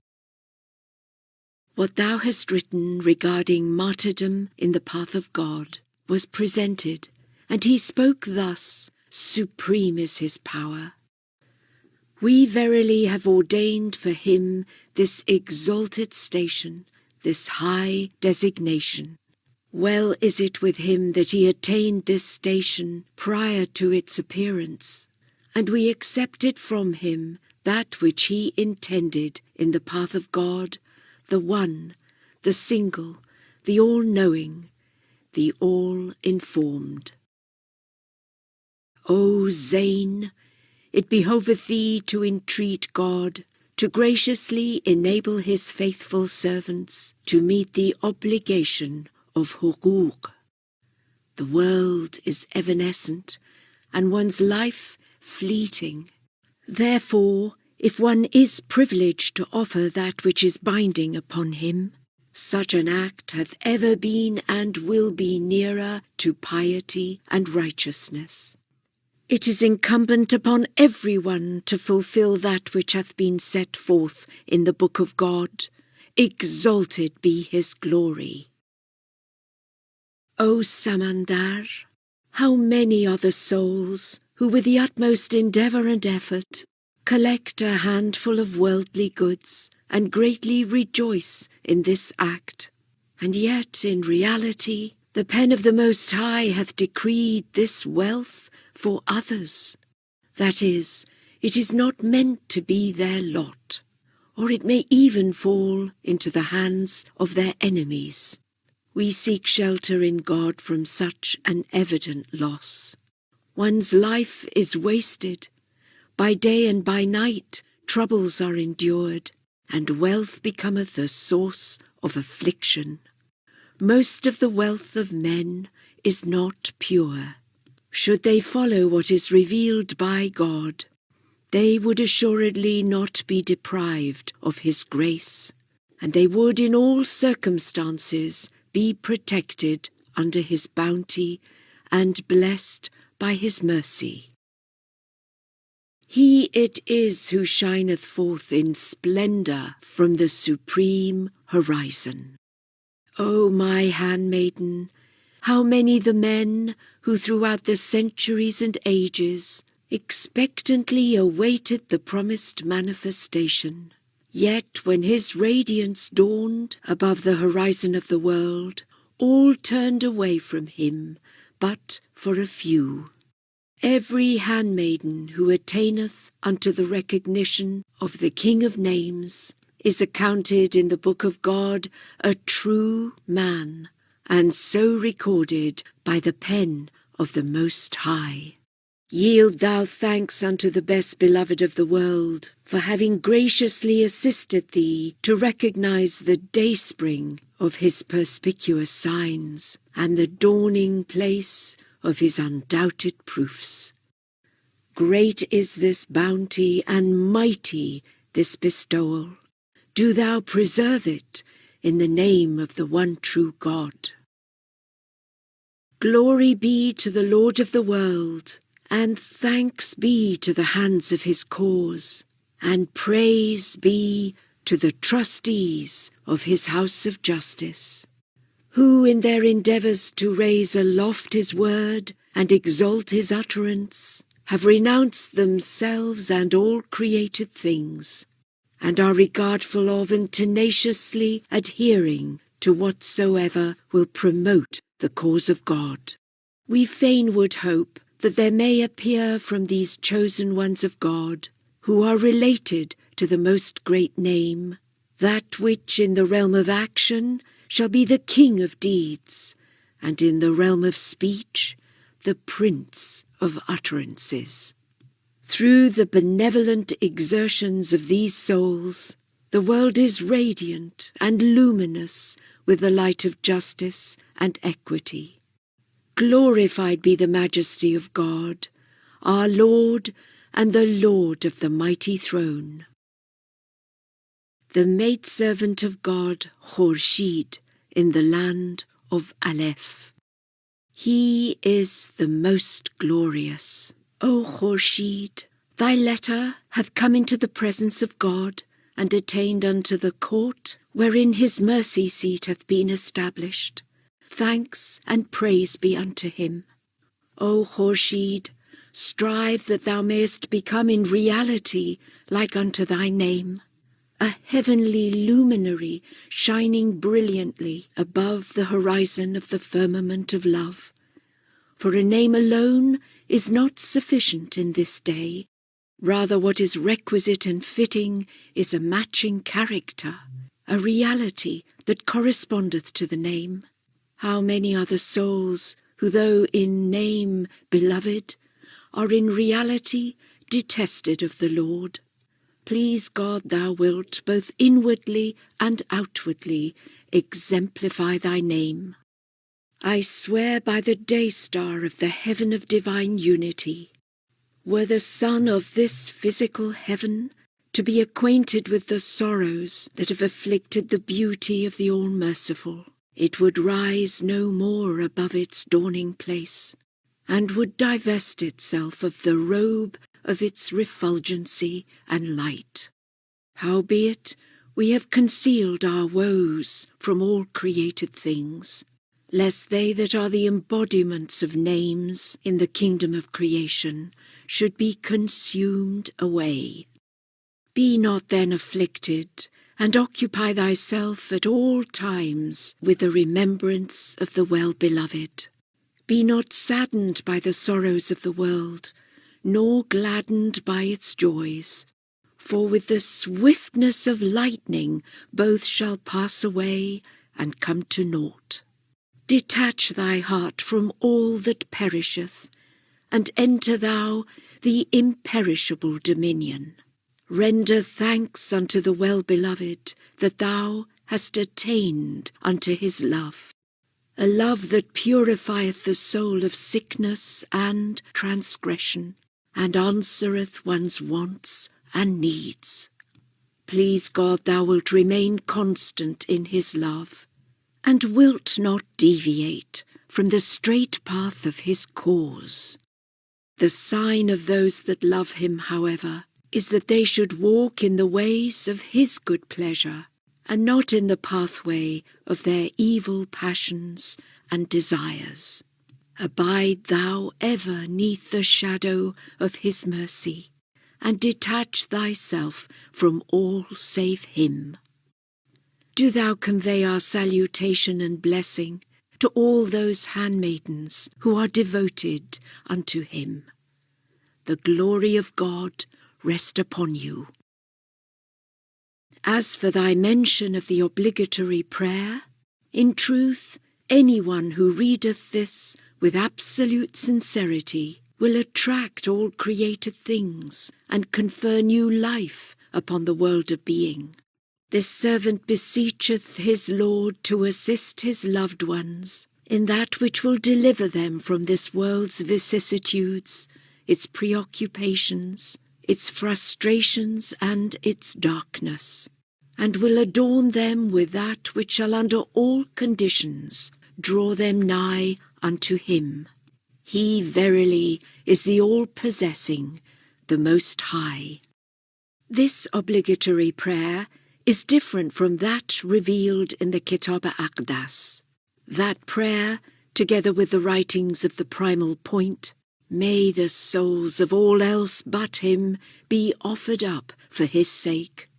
S1: What thou hast written regarding martyrdom in the path of God was presented, and he spoke thus, supreme is his power. We verily have ordained for him this exalted station, this high designation. Well is it with him that he attained this station prior to its appearance, and we accepted from him that which he intended in the path of God, the one, the single, the all-knowing, the all-informed. O Zayn, it behoveth thee to entreat God to graciously enable his faithful servants to meet the obligation of huquq. The world is evanescent, and one's life fleeting. Therefore, if one is privileged to offer that which is binding upon him, such an act hath ever been and will be nearer to piety and righteousness. It is incumbent upon everyone to fulfill that which hath been set forth in the Book of God. Exalted be his glory. O Samandar, how many are the souls who with the utmost endeavour and effort collect a handful of worldly goods and greatly rejoice in this act, and yet in reality the pen of the Most High hath decreed this wealth for others. That is, it is not meant to be their lot, or it may even fall into the hands of their enemies. We seek shelter in God from such an evident loss. One's life is wasted. By day and by night troubles are endured, and wealth becometh a source of affliction. Most of the wealth of men is not pure. Should they follow what is revealed by God, they would assuredly not be deprived of his grace, and they would in all circumstances be protected under his bounty and blessed by his mercy. He it is who shineth forth in splendour from the supreme horizon. O my handmaiden, how many the men who throughout the centuries and ages expectantly awaited the promised manifestation, yet when his radiance dawned above the horizon of the world, all turned away from him but for a few. Every handmaiden who attaineth unto the recognition of the King of Names is accounted in the Book of God a true man, and so recorded by the pen of the Most High. Yield thou thanks unto the best beloved of the world for having graciously assisted thee to recognize the dayspring of his perspicuous signs and the dawning place of his undoubted proofs. Great is this bounty and mighty this bestowal. Do thou preserve it in the name of the one true God. Glory be to the Lord of the world, and thanks be to the hands of his cause, and praise be to the trustees of his house of justice, who in their endeavours to raise aloft his word and exalt his utterance, have renounced themselves and all created things, and are regardful of and tenaciously adhering to whatsoever will promote the cause of God. We fain would hope that there may appear from these chosen ones of God, who are related to the most great name, that which in the realm of action shall be the king of deeds, and in the realm of speech the prince of utterances. Through the benevolent exertions of these souls, the world is radiant and luminous with the light of justice and equity. Glorified be the majesty of God, our Lord and the Lord of the mighty throne. The maidservant of God, Khorshid, in the land of Aleph. He is the most glorious. O Khorshid, thy letter hath come into the presence of God, and attained unto the court wherein his mercy seat hath been established. Thanks and praise be unto him. O Khorshid, strive that thou mayest become in reality like unto thy name, a heavenly luminary shining brilliantly above the horizon of the firmament of love. For a name alone is not sufficient in this day. Rather, what is requisite and fitting is a matching character, a reality that correspondeth to the name. How many are the souls who, though in name beloved, are in reality detested of the Lord? Please God, thou wilt both inwardly and outwardly exemplify thy name. I swear by the day star of the heaven of divine unity, were the sun of this physical heaven to be acquainted with the sorrows that have afflicted the beauty of the All-Merciful, it would rise no more above its dawning place, and would divest itself of the robe of its refulgency and light. Howbeit, we have concealed our woes from all created things, lest they that are the embodiments of names in the kingdom of creation should be consumed away. Be not then afflicted, and occupy thyself at all times with the remembrance of the well-beloved. Be not saddened by the sorrows of the world, nor gladdened by its joys, for with the swiftness of lightning both shall pass away and come to naught. Detach thy heart from all that perisheth, and enter thou the imperishable dominion. Render thanks unto the well-beloved that thou hast attained unto his love, a love that purifieth the soul of sickness and transgression, and answereth one's wants and needs. Please God, thou wilt remain constant in his love, and wilt not deviate from the straight path of his cause. The sign of those that love him, however, is that they should walk in the ways of his good pleasure, and not in the pathway of their evil passions and desires. Abide thou ever neath the shadow of his mercy, and detach thyself from all save him. Do thou convey our salutation and blessing to all those handmaidens who are devoted unto him. The glory of God rest upon you. As for thy mention of the obligatory prayer, in truth, anyone who readeth this with absolute sincerity will attract all created things and confer new life upon the world of being. This servant beseecheth his Lord to assist his loved ones in that which will deliver them from this world's vicissitudes, its preoccupations, its frustrations and its darkness, and will adorn them with that which shall under all conditions draw them nigh unto him. He verily is the all-possessing, the Most High. This obligatory prayer is different from that revealed in the Kitab al-Aqdas. That prayer, together with the writings of the Primal Point, May the souls of all else but him be offered up for his sake,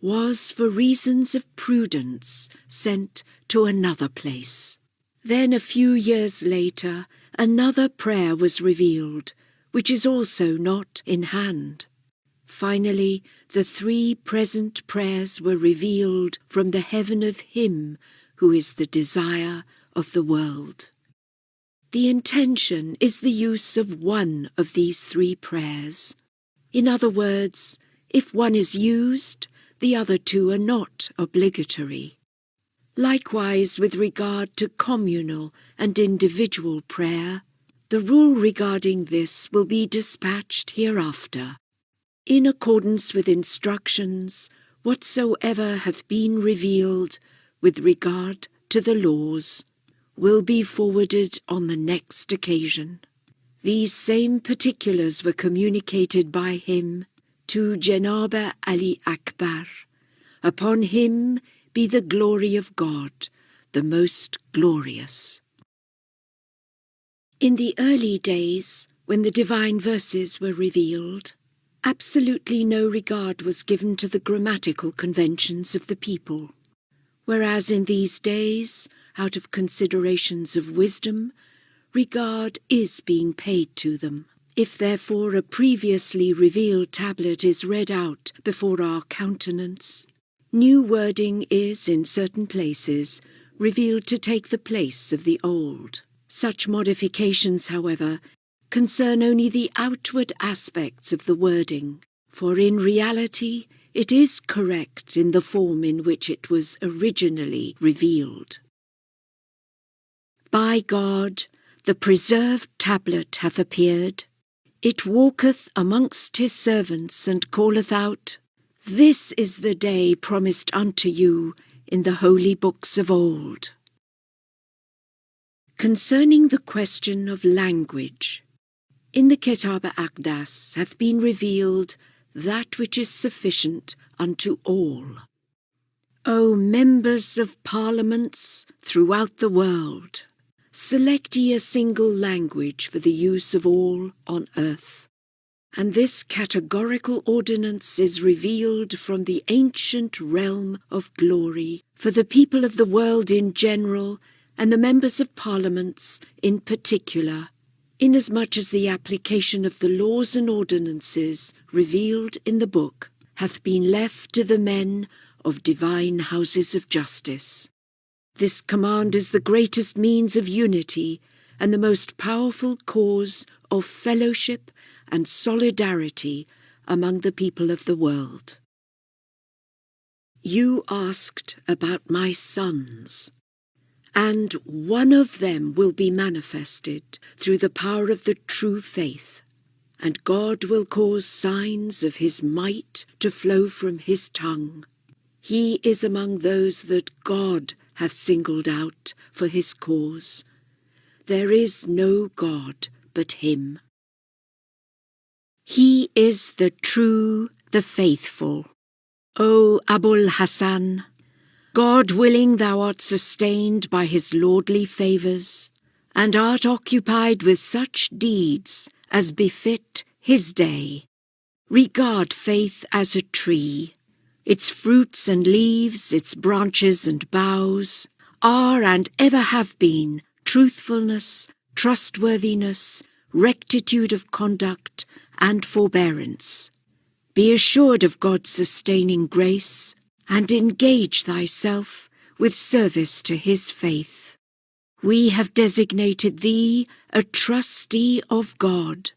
S1: was for reasons of prudence sent to another place. Then a few years later another prayer was revealed, which is also not in hand. Finally, the 3 present prayers were revealed from the heaven of him who is the desire of the world. The intention is the use of one of these 3 prayers. In other words, if one is used, the other 2 are not obligatory. Likewise, with regard to communal and individual prayer, the rule regarding this will be dispatched hereafter. In accordance with instructions, whatsoever hath been revealed with regard to the laws will be forwarded on the next occasion. These same particulars were communicated by him to Janab Ali Akbar. Upon him be the glory of God, the most glorious. In the early days, when the divine verses were revealed, absolutely no regard was given to the grammatical conventions of the people, whereas in these days, out of considerations of wisdom, regard is being paid to them. If therefore a previously revealed tablet is read out before our countenance, new wording is, in certain places, revealed to take the place of the old. Such modifications, however, concern only the outward aspects of the wording, for in reality it is correct in the form in which it was originally revealed. By God, the preserved tablet hath appeared. It walketh amongst his servants, and calleth out, This is the day promised unto you in the holy books of old. Concerning the question of language, in the Kitab Aqdas hath been revealed that which is sufficient unto all. O members of parliaments throughout the world, select ye a single language for the use of all on earth. And this categorical ordinance is revealed from the ancient realm of glory for the people of the world in general and the members of parliaments in particular, inasmuch as the application of the laws and ordinances revealed in the book hath been left to the men of divine houses of justice. This command is the greatest means of unity and the most powerful cause of fellowship and solidarity among the people of the world. You asked about my sons, and one of them will be manifested through the power of the true faith, and God will cause signs of his might to flow from his tongue. He is among those that God hath singled out for his cause. There is no God but him. He is the true, the faithful. O Abul Hasan, God willing thou art sustained by his lordly favours, and art occupied with such deeds as befit his day. Regard faith as a tree. Its fruits and leaves, its branches and boughs, are and ever have been truthfulness, trustworthiness, rectitude of conduct, and forbearance. Be assured of God's sustaining grace, and engage thyself with service to his faith. We have designated thee a trustee of God,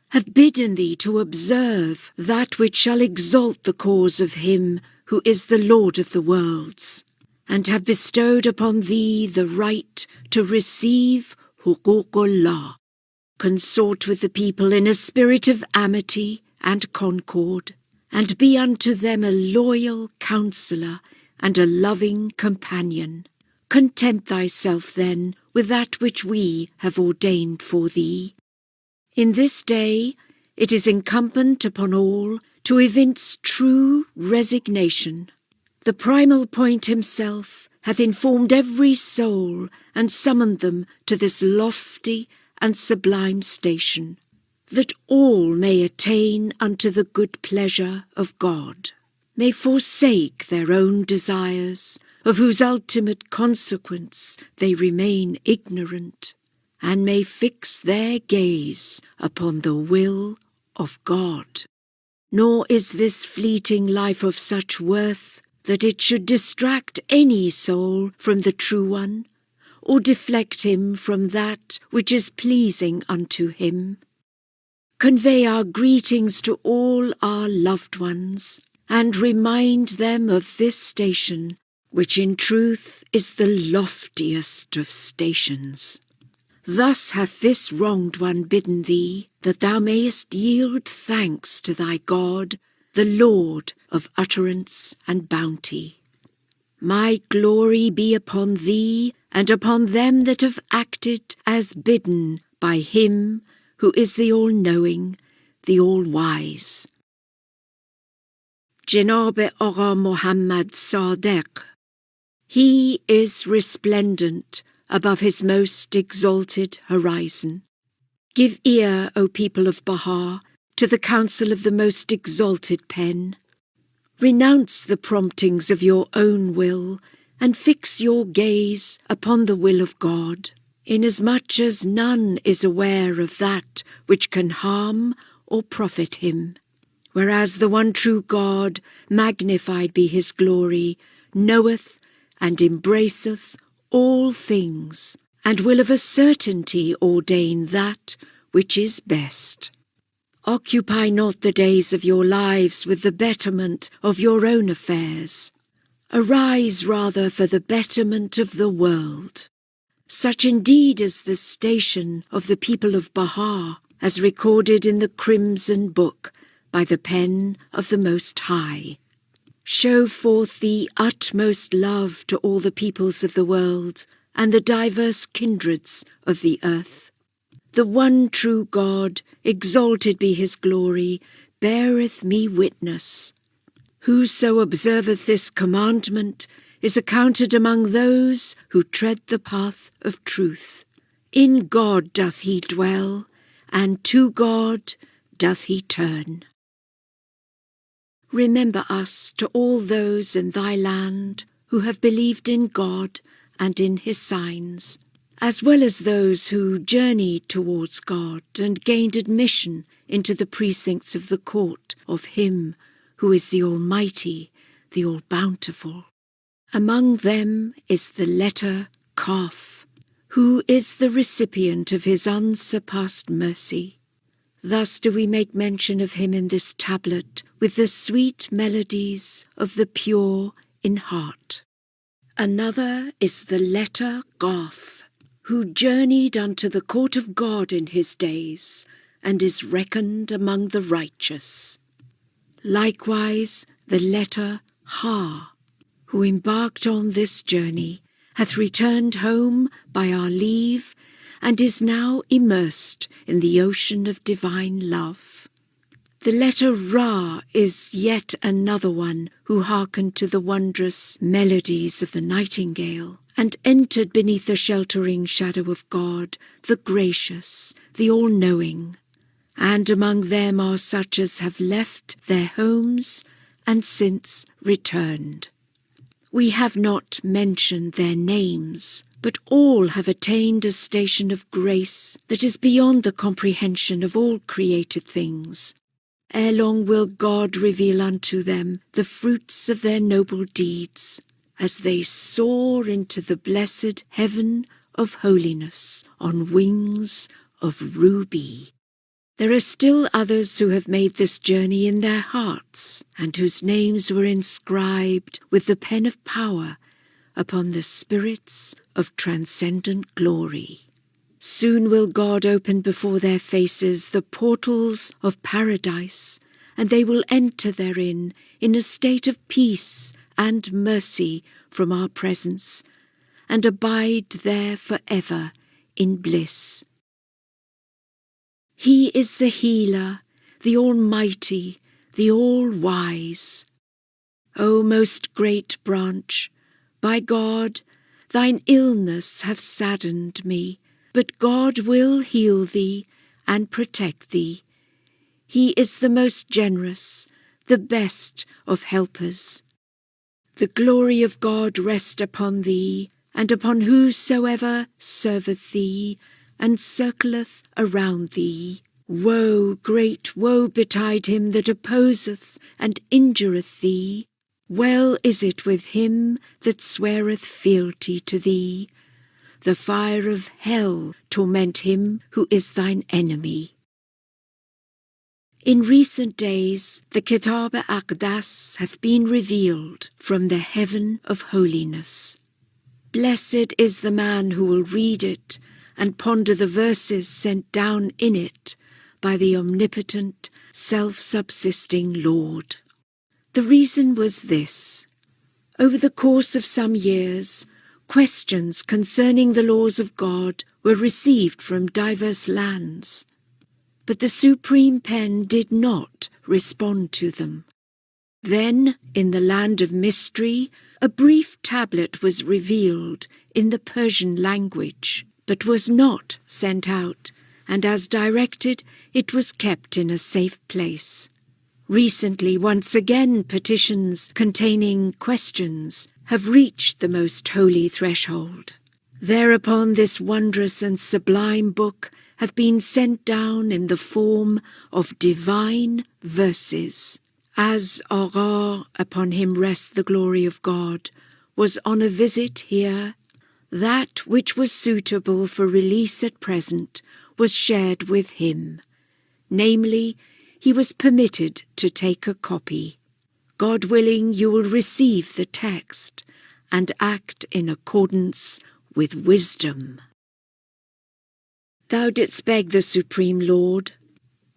S1: have bidden thee to observe that which shall exalt the cause of him who is the Lord of the worlds, and have bestowed upon thee the right to receive huququllah, consort with the people in a spirit of amity and concord, and be unto them a loyal counsellor and a loving companion. Content thyself then with that which we have ordained for thee. In this day it is incumbent upon all to evince true resignation. The primal point himself hath informed every soul and summoned them to this lofty and sublime station. that all may attain unto the good pleasure of God, may forsake their own desires, of whose ultimate consequence they remain ignorant, and may fix their gaze upon the will of God. Nor is this fleeting life of such worth that it should distract any soul from the true one, or deflect him from that which is pleasing unto him. Convey our greetings to all our loved ones, and remind them of this station, which in truth is the loftiest of stations. Thus hath this wronged one bidden thee, that thou mayest yield thanks to thy God, the Lord of utterance and bounty. My glory be upon thee, and upon them that have acted as bidden by him who is the all-knowing, the all-wise. Janabe Agha Muhammad Sadiq. He is resplendent above his most exalted horizon. Give ear, O people of Baha, to the counsel of the most exalted pen. Renounce the promptings of your own will, and fix your gaze upon the will of God, inasmuch as none is aware of that which can harm or profit him, whereas the one true God, magnified be his glory, knoweth and embraceth all things, and will of a certainty ordain that which is best. Occupy not the days of your lives with the betterment of your own affairs. Arise rather for the betterment of the world. Such indeed is the station of the people of Baha, as recorded in the Crimson Book by the pen of the Most High. Show forth the utmost love to all the peoples of the world and the diverse kindreds of the earth. The one true God, exalted be his glory, beareth me witness. Whoso observeth this commandment is accounted among those who tread the path of truth. In God doth he dwell, and to God doth he turn. Remember us to all those in thy land who have believed in God and in his signs, as well as those who journeyed towards God and gained admission into the precincts of the court of him who is the Almighty, the All-Bountiful. Among them is the letter Kaf, who is the recipient of his unsurpassed mercy. Thus do we make mention of him in this tablet with the sweet melodies of the pure in heart. Another is the letter Gaf, who journeyed unto the court of God in his days, and is reckoned among the righteous. Likewise the letter Ha, who embarked on this journey, hath returned home by our leave, and is now immersed in the ocean of divine love. The letter Ra is yet another one who hearkened to the wondrous melodies of the nightingale, and entered beneath the sheltering shadow of God, the gracious, the all-knowing. And among them are such as have left their homes and since returned. We have not mentioned their names, but all have attained a station of grace that is beyond the comprehension of all created things. Ere long will God reveal unto them the fruits of their noble deeds, as they soar into the blessed heaven of holiness on wings of ruby. There are still others who have made this journey in their hearts, and whose names were inscribed with the pen of power upon the spirits of transcendent glory. Soon will God open before their faces the portals of paradise, and they will enter therein in a state of peace and mercy from our presence, and abide there forever in bliss. He is the healer, the Almighty, the all-wise. O most great branch, by God, thine illness hath saddened me, but God will heal thee, and protect thee. He is the most generous, the best of helpers. The glory of God rest upon thee, and upon whosoever serveth thee, and circleth around thee. Woe, great woe betide him that opposeth and injureth thee. Well is it with him that sweareth fealty to thee. The fire of hell torment him who is thine enemy. In recent days the Kitab Aqdas hath been revealed from the heaven of holiness. Blessed is the man who will read it and ponder the verses sent down in it by the omnipotent, self-subsisting Lord. The reason was this. Over the course of some years, questions concerning the laws of God were received from diverse lands, but the Supreme Pen did not respond to them. Then, in the land of mystery, a brief tablet was revealed in the Persian language, but was not sent out, and as directed, it was kept in a safe place. Recently, once again, petitions containing questions have reached the most holy threshold. Thereupon this wondrous and sublime book hath been sent down in the form of divine verses. As Agha, upon him rest the glory of God, was on a visit here, that which was suitable for release at present was shared with him. Namely, he was permitted to take a copy. God willing, you will receive the text and act in accordance with wisdom. Thou didst beg the Supreme Lord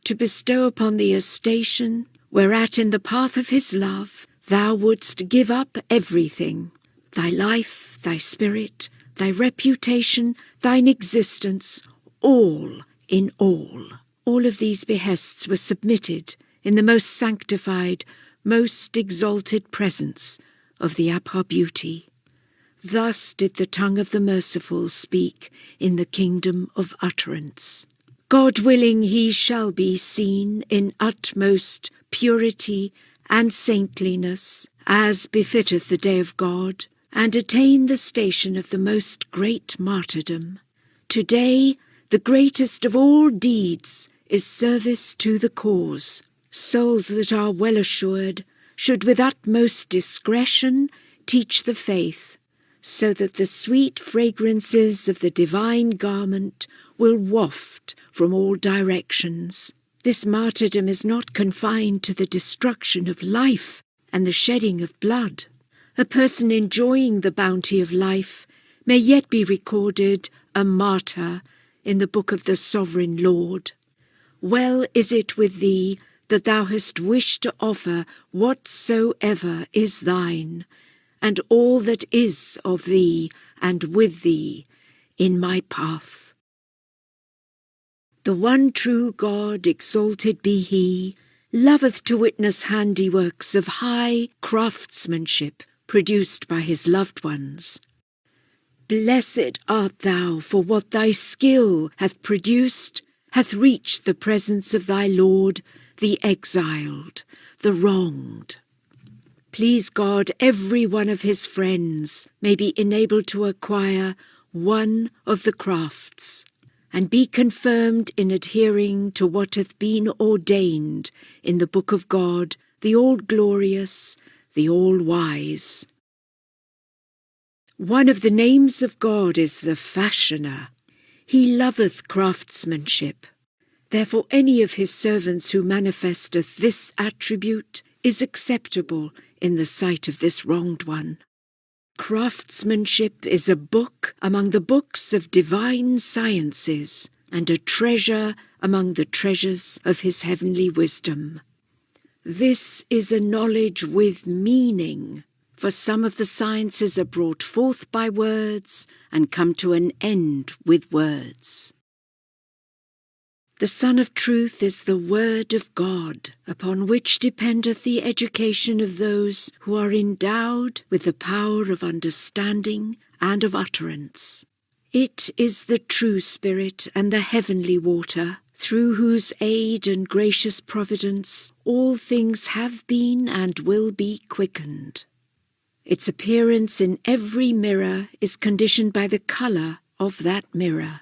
S1: to bestow upon thee a station whereat in the path of his love thou wouldst give up everything, thy life, thy spirit, thy reputation, thine existence, all in all. All of these behests were submitted in the most sanctified, most exalted presence of the Abha Beauty. Thus did the tongue of the merciful speak in the kingdom of utterance. God willing, he shall be seen in utmost purity and saintliness, as befitteth the day of God, and attain the station of the most great martyrdom. Today, the greatest of all deeds is service to the cause. Souls that are well assured should with utmost discretion teach the faith, so that the sweet fragrances of the divine garment will waft from all directions. This martyrdom is not confined to the destruction of life and the shedding of blood. A person enjoying the bounty of life may yet be recorded a martyr in the book of the Sovereign Lord. Well is it with thee that thou hast wished to offer whatsoever is thine, and all that is of thee and with thee in my path. The one true God, exalted be he, loveth to witness handiworks of high craftsmanship produced by his loved ones. Blessed art thou, for what thy skill hath produced hath reached the presence of thy Lord, the exiled, the wronged. Please God, every one of his friends may be enabled to acquire one of the crafts, and be confirmed in adhering to what hath been ordained in the book of God, the all-glorious, the all-wise. One of the names of God is the Fashioner. He loveth craftsmanship. Therefore any of his servants who manifesteth this attribute is acceptable in the sight of this wronged one. Craftsmanship is a book among the books of divine sciences, and a treasure among the treasures of his heavenly wisdom. This is a knowledge with meaning, for some of the sciences are brought forth by words and come to an end with words. The Sun of Truth is the Word of God, upon which dependeth the education of those who are endowed with the power of understanding and of utterance. It is the true Spirit and the heavenly water, through whose aid and gracious providence all things have been and will be quickened. Its appearance in every mirror is conditioned by the colour of that mirror.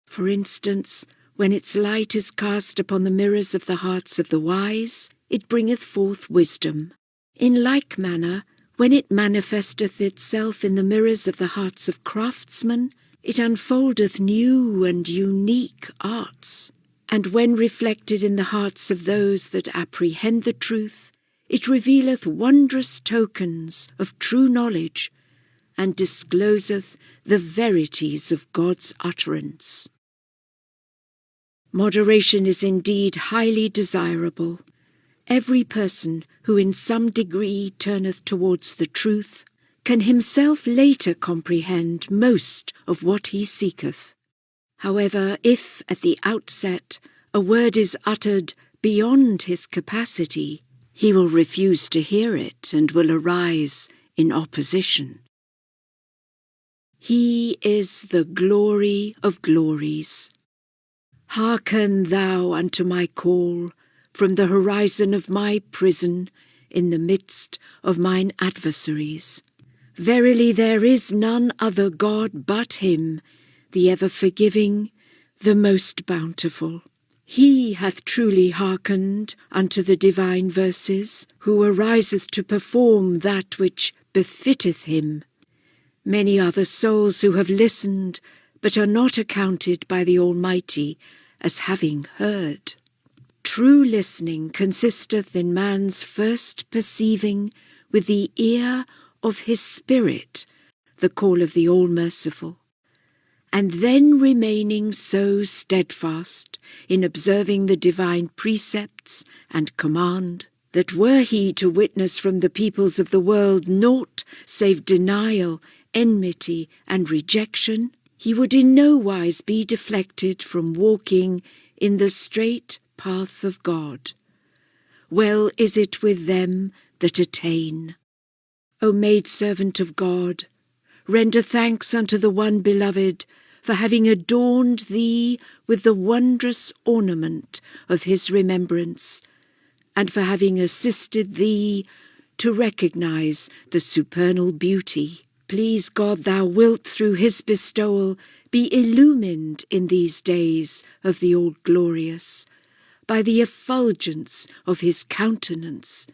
S1: For instance, when its light is cast upon the mirrors of the hearts of the wise, it bringeth forth wisdom. In like manner, when it manifesteth itself in the mirrors of the hearts of craftsmen, it unfoldeth new and unique arts. And when reflected in the hearts of those that apprehend the truth, it revealeth wondrous tokens of true knowledge, and discloseth the verities of God's utterance. Moderation is indeed highly desirable. Every person who in some degree turneth towards the truth can himself later comprehend most of what he seeketh. However, if at the outset a word is uttered beyond his capacity, he will refuse to hear it and will arise in opposition. He is the glory of glories. Hearken thou unto my call from the horizon of my prison in the midst of mine adversaries. Verily there is none other God but him, the ever forgiving, the most bountiful. He hath truly hearkened unto the divine verses, who ariseth to perform that which befitteth him. Many are the souls who have listened, but are not accounted by the Almighty as having heard. True listening consisteth in man's first perceiving with the ear of his spirit the call of the All-Merciful, and then remaining so steadfast in observing the divine precepts and command, that were he to witness from the peoples of the world naught save denial, enmity, and rejection, he would in no wise be deflected from walking in the straight path of God. Well is it with them that attain. O maidservant of God, render thanks unto the One Beloved for having adorned thee with the wondrous ornament of his remembrance, and for having assisted thee to recognize the supernal beauty. Please God, thou wilt through his bestowal be illumined in these days of the All-Glorious by the effulgence of his countenance,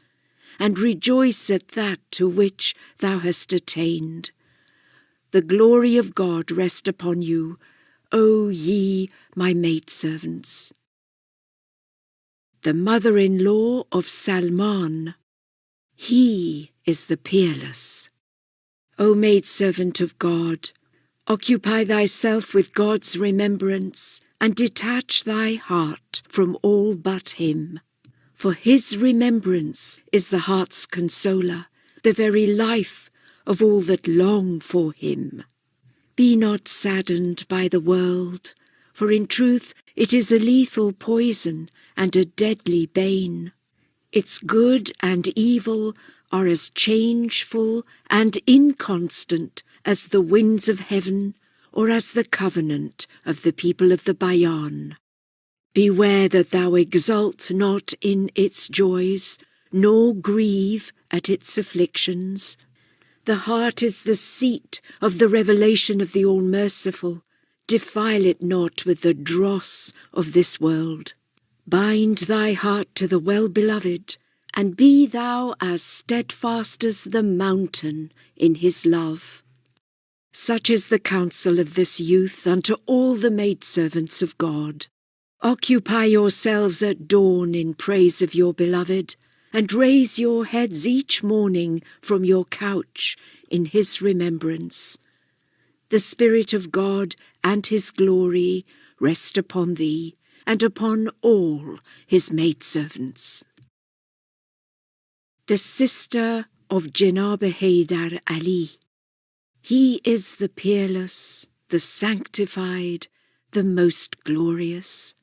S1: and rejoice at that to which thou hast attained. The glory of God rest upon you, O ye my maidservants. The mother-in-law of Salman. He is the peerless. O maidservant of God, occupy thyself with God's remembrance, and detach thy heart from all but him. For his remembrance is the heart's consoler, the very life of all that long for him. Be not saddened by the world, for in truth it is a lethal poison and a deadly bane. Its good and evil are as changeful and inconstant as the winds of heaven, or as the covenant of the people of the Bayan. Beware that thou exult not in its joys, nor grieve at its afflictions. The heart is the seat of the revelation of the All-Merciful. Defile it not with the dross of this world. Bind thy heart to the Well-Beloved, and be thou as steadfast as the mountain in his love. Such is the counsel of this youth unto all the maidservants of God. Occupy yourselves at dawn in praise of your Beloved, and raise your heads each morning from your couch in his remembrance. The Spirit of God and his glory rest upon thee, and upon all his maidservants. The sister of Janab Haydar Ali. He is the peerless, the sanctified, the most glorious.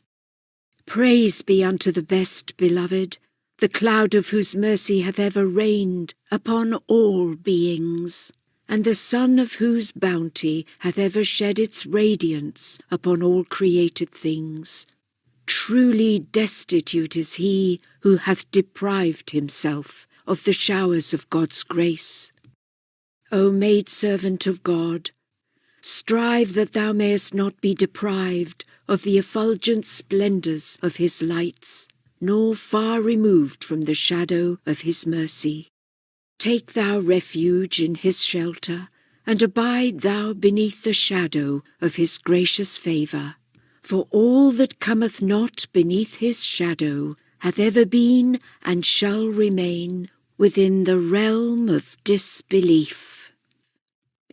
S1: Praise be unto the best Beloved, the cloud of whose mercy hath ever reigned upon all beings, and the sun of whose bounty hath ever shed its radiance upon all created things. Truly destitute is he who hath deprived himself of the showers of God's grace. O maidservant of God, strive that thou mayest not be deprived of the effulgent splendours of his lights, nor far removed from the shadow of his mercy. Take thou refuge in his shelter, and abide thou beneath the shadow of his gracious favour. For all that cometh not beneath his shadow hath ever been and shall remain within the realm of disbelief.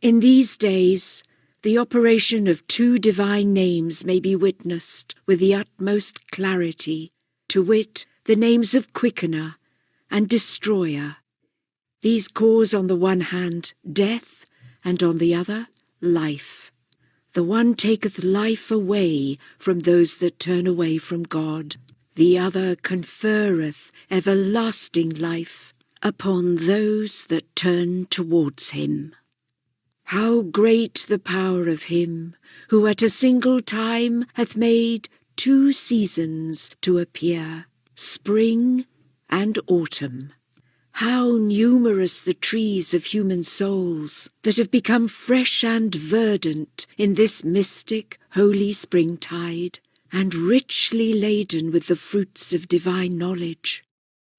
S1: In these days, the operation of two divine names may be witnessed with the utmost clarity, to wit, the names of Quickener and Destroyer. These cause on the one hand death, and on the other life. The one taketh life away from those that turn away from God. The other conferreth everlasting life upon those that turn towards him. How great the power of him who at a single time hath made two seasons to appear, spring and autumn. How numerous the trees of human souls that have become fresh and verdant in this mystic, holy springtide, and richly laden with the fruits of divine knowledge.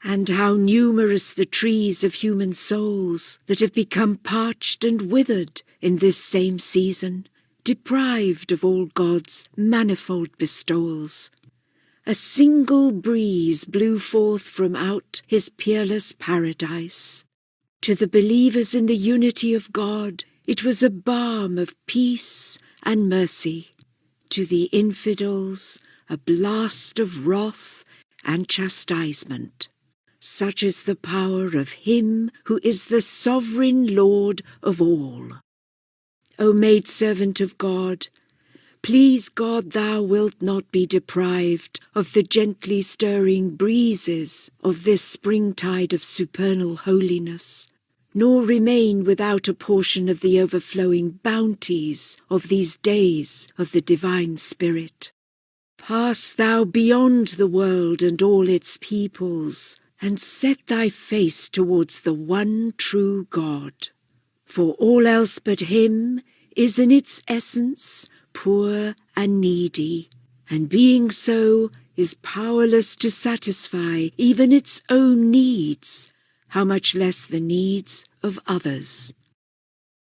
S1: And how numerous the trees of human souls that have become parched and withered in this same season, deprived of all God's manifold bestowals. A single breeze blew forth from out his peerless paradise. To the believers in the unity of God, it was a balm of peace and mercy. To the infidels, a blast of wrath and chastisement. Such is the power of him who is the sovereign Lord of all. O maidservant of God, please God thou wilt not be deprived of the gently stirring breezes of this springtide of supernal holiness, nor remain without a portion of the overflowing bounties of these days of the divine Spirit. Pass thou beyond the world and all its peoples, and set thy face towards the one true God. For all else but him is in its essence poor and needy, and being so is powerless to satisfy even its own needs, how much less the needs of others.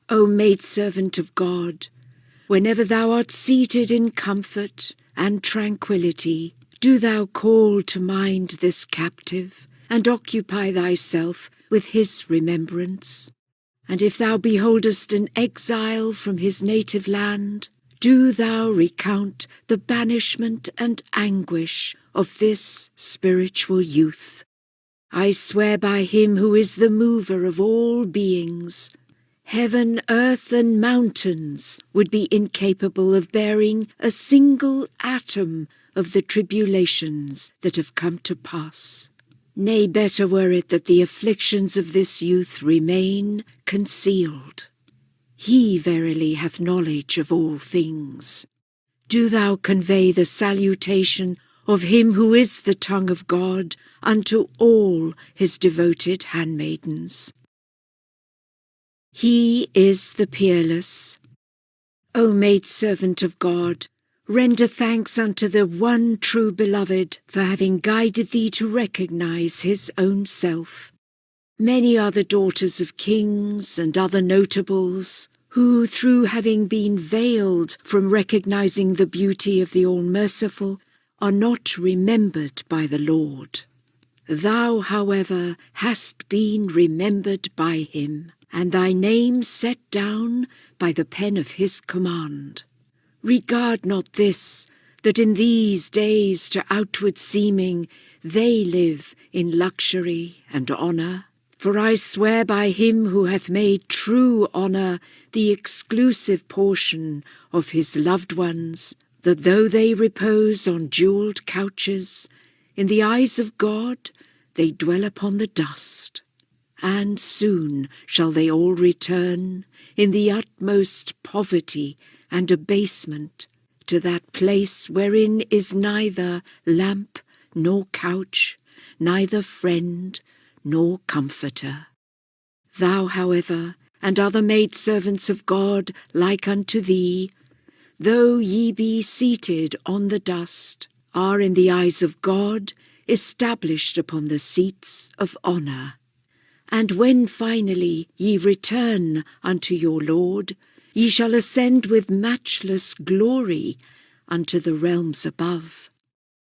S1: O maidservant of God, whenever thou art seated in comfort and tranquillity, do thou call to mind this captive, and occupy thyself with his remembrance. And if thou beholdest an exile from his native land, do thou recount the banishment and anguish of this spiritual youth. I swear by him who is the mover of all beings, heaven, earth, and mountains would be incapable of bearing a single atom of the tribulations that have come to pass. Nay, better were it that the afflictions of this youth remain concealed. He verily hath knowledge of all things. Do thou convey the salutation of him who is the tongue of God unto all his devoted handmaidens. He is the peerless. O maidservant of God, render thanks unto the one true beloved for having guided thee to recognize his own self. Many are the daughters of kings and other notables who, through having been veiled from recognizing the beauty of the All-Merciful, are not remembered by the Lord. Thou, however, hast been remembered by him, and thy name set down by the pen of his command. Regard not this, that in these days to outward seeming they live in luxury and honour. For I swear by him who hath made true honour the exclusive portion of his loved ones, that though they repose on jewelled couches, in the eyes of God they dwell upon the dust. And soon shall they all return in the utmost poverty and abasement to that place wherein is neither lamp nor couch, neither friend nor comforter. Thou, however, and other maidservants of God like unto thee, though ye be seated on the dust, are in the eyes of God established upon the seats of honour. And when finally ye return unto your Lord, ye shall ascend with matchless glory unto the realms above.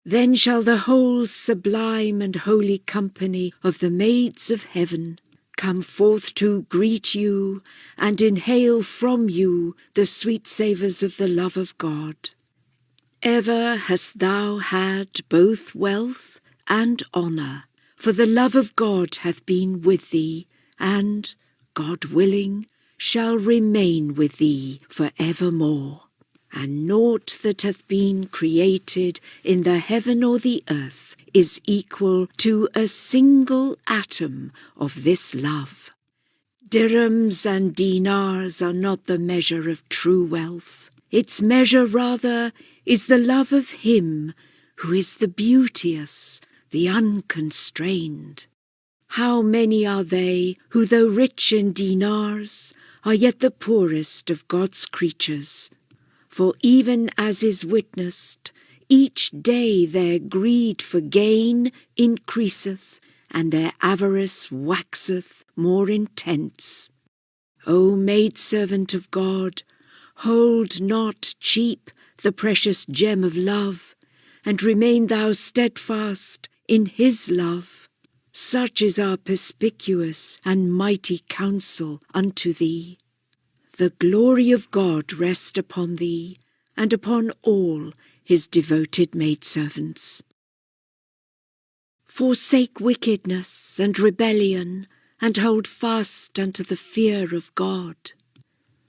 S1: Then shall the whole sublime and holy company of the maids of heaven come forth to greet you and inhale from you the sweet savours of the love of God. Ever hast thou had both wealth and honour, for the love of God hath been with thee, and, God willing, shall remain with thee for evermore. And naught that hath been created in the heaven or the earth is equal to a single atom of this love. Dirhams and dinars are not the measure of true wealth. Its measure rather is the love of Him who is the beauteous, the unconstrained. How many are they who, though rich in dinars, are yet the poorest of God's creatures? For even as is witnessed, each day their greed for gain increaseth, and their avarice waxeth more intense. O maidservant of God, hold not cheap the precious gem of love, and remain thou steadfast in His love. Such is our perspicuous and mighty counsel unto thee. The glory of God rest upon thee, and upon all His devoted maidservants. Forsake wickedness and rebellion, and hold fast unto the fear of God.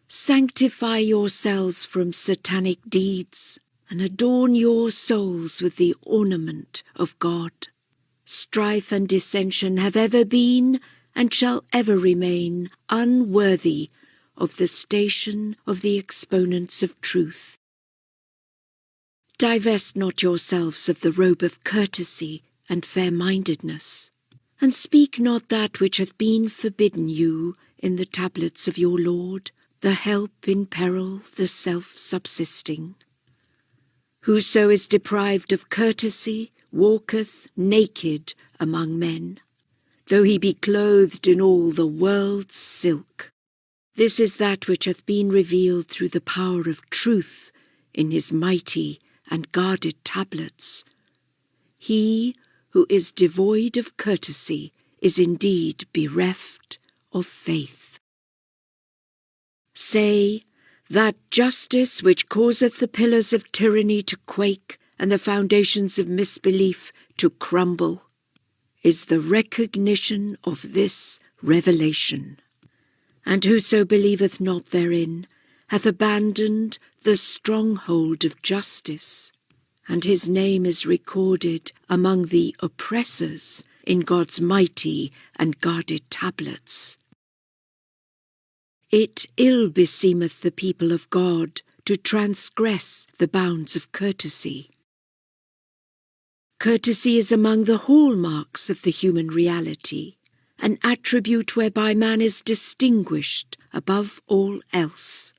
S1: Sanctify yourselves from satanic deeds, and adorn your souls with the ornament of God. Strife and dissension have ever been, and shall ever remain, unworthy of the station of the exponents of truth. Divest not yourselves of the robe of courtesy and fair-mindedness, and speak not that which hath been forbidden you in the tablets of your Lord, the help in peril, the self-subsisting. Whoso is deprived of courtesy walketh naked among men, though he be clothed in all the world's silk. This is that which hath been revealed through the power of truth in His mighty and guarded tablets. He who is devoid of courtesy is indeed bereft of faith. Say, that justice which causeth the pillars of tyranny to quake and the foundations of misbelief to crumble is the recognition of this revelation. And whoso believeth not therein hath abandoned the stronghold of justice, and his name is recorded among the oppressors in God's mighty and guarded tablets. It ill beseemeth the people of God to transgress the bounds of courtesy. Courtesy is among the hallmarks of the human reality, an attribute whereby man is distinguished above all else.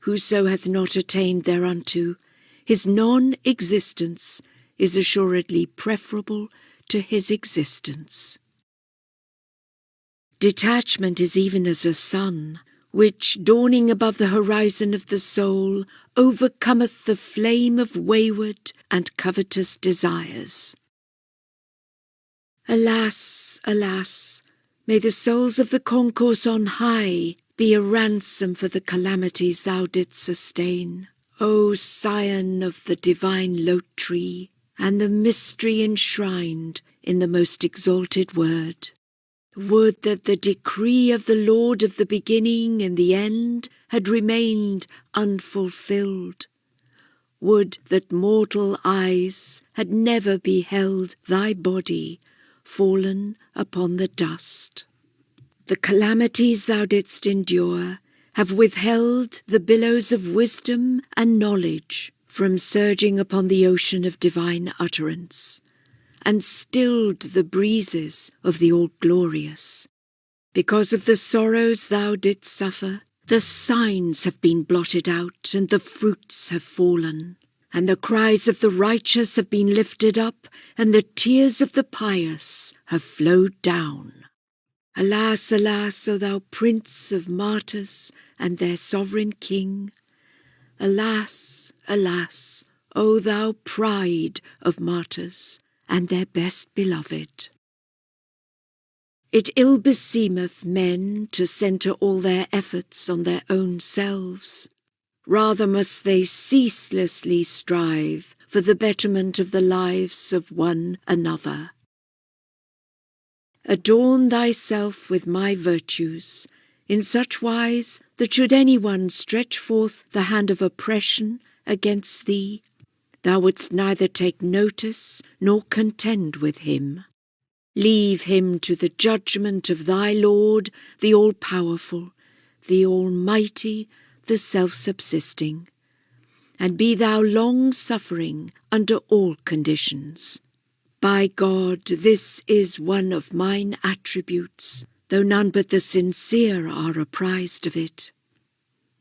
S1: Whoso hath not attained thereunto, his non-existence is assuredly preferable to his existence. Detachment is even as a sun, which, dawning above the horizon of the soul, overcometh the flame of wayward and covetous desires. Alas, alas, may the souls of the concourse on high be a ransom for the calamities thou didst sustain, O scion of the divine lote tree, and the mystery enshrined in the most exalted word. Would that the decree of the Lord of the beginning and the end had remained unfulfilled. Would that mortal eyes had never beheld thy body fallen upon the dust. The calamities thou didst endure have withheld the billows of wisdom and knowledge from surging upon the ocean of divine utterance, and stilled the breezes of the All-Glorious. Because of the sorrows thou didst suffer, the signs have been blotted out, and the fruits have fallen, and the cries of the righteous have been lifted up, and the tears of the pious have flowed down. Alas, alas, O thou Prince of martyrs and their sovereign King! Alas, alas, O thou pride of martyrs and their best beloved! It ill beseemeth men to centre all their efforts on their own selves. Rather must they ceaselessly strive for the betterment of the lives of one another. Adorn thyself with my virtues, in such wise that should any one stretch forth the hand of oppression against thee, thou wouldst neither take notice nor contend with him. Leave him to the judgment of thy Lord, the all-powerful, the almighty, the self-subsisting, and be thou long-suffering under all conditions. By God, this is one of mine attributes, though none but the sincere are apprised of it.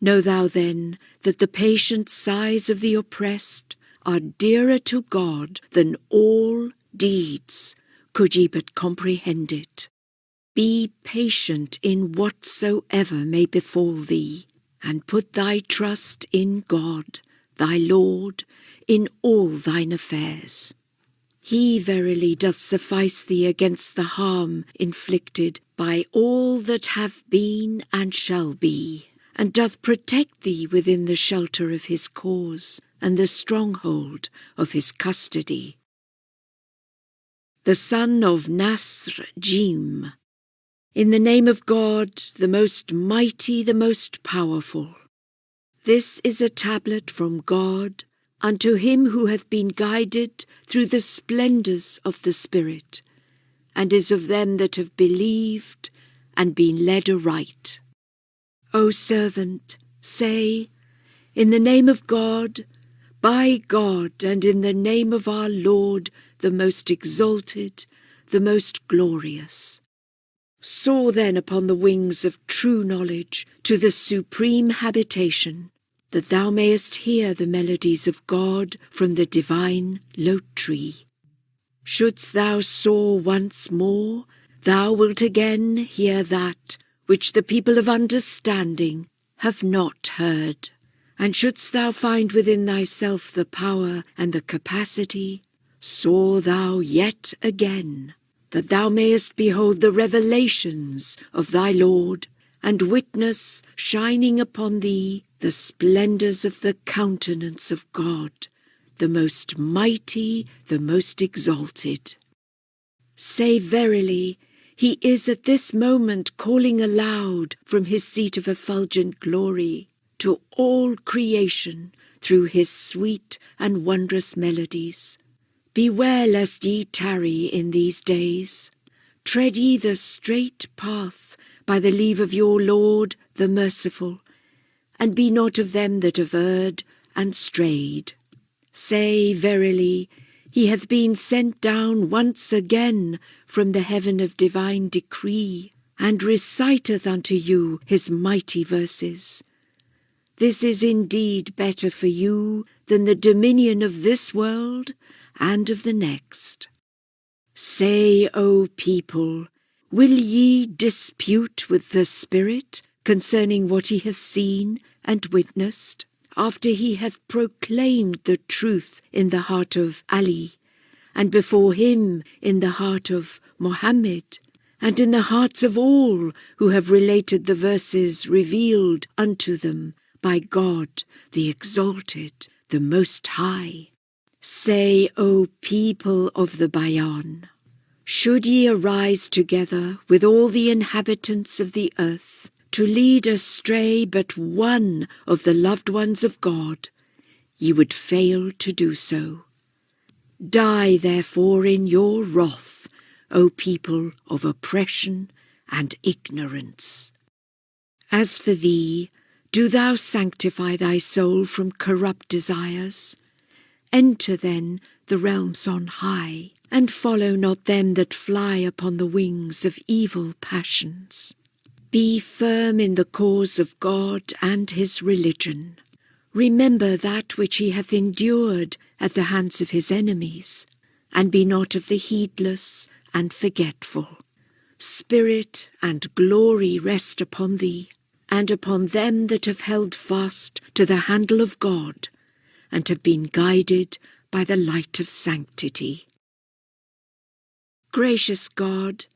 S1: Know thou then that the patient sighs of the oppressed are dearer to God than all deeds, could ye but comprehend it. Be patient in whatsoever may befall thee, and put thy trust in God, thy Lord, in all thine affairs. He verily doth suffice thee against the harm inflicted by all that have been and shall be, and doth protect thee within the shelter of his cause and the stronghold of his custody. The son of Nasr Jim, in the name of God, the most mighty, the most powerful. This is a tablet from God unto him who hath been guided through the splendours of the Spirit, and is of them that have believed and been led aright. O servant, say, in the name of God, by God, and in the name of our Lord, the most exalted, the most glorious. Soar then upon the wings of true knowledge to the supreme habitation, that thou mayest hear the melodies of God from the divine lote tree. Shouldst thou soar once more, thou wilt again hear that which the people of understanding have not heard. And shouldst thou find within thyself the power and the capacity, soar thou yet again, that thou mayest behold the revelations of thy Lord, and witness shining upon thee the splendours of the countenance of God, the most mighty, the most exalted. Say verily, he is at this moment calling aloud from his seat of effulgent glory to all creation through his sweet and wondrous melodies. Beware lest ye tarry in these days. Tread ye the straight path by the leave of your Lord the merciful, and be not of them that have erred and strayed. Say verily, he hath been sent down once again from the heaven of divine decree, and reciteth unto you his mighty verses. This is indeed better for you than the dominion of this world and of the next. Say, O people, will ye dispute with the Spirit concerning what he hath seen and witnessed, after he hath proclaimed the truth in the heart of Ali, and before him in the heart of Mohammed, and in the hearts of all who have related the verses revealed unto them by God, the exalted, the Most High? Say, O people of the Bayan, should ye arise together with all the inhabitants of the earth to lead astray but one of the loved ones of God, ye would fail to do so. Die therefore in your wrath, O people of oppression and ignorance. As for thee, Do thou sanctify thy soul from corrupt desires. Enter then the realms on high, and follow not them that fly upon the wings of evil passions. Be firm in the cause of God and his religion. Remember that which he hath endured at the hands of his enemies, and be not of the heedless and forgetful. Spirit and glory rest upon thee, and upon them that have held fast to the handle of God, and have been guided by the light of sanctity. Gracious God,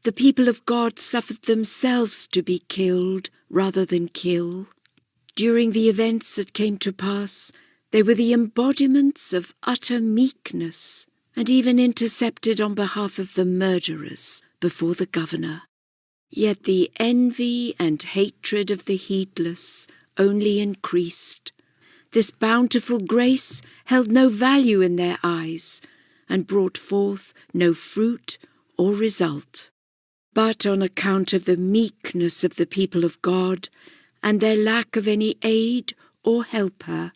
S1: the people of God suffered themselves to be killed rather than kill. During the events that came to pass, they were the embodiments of utter meekness, and even intercepted on behalf of the murderers before the governor. Yet the envy and hatred of the heedless only increased. This bountiful grace held no value in their eyes, and brought forth no fruit or result. But on account of the meekness of the people of God, and their lack of any aid or helper,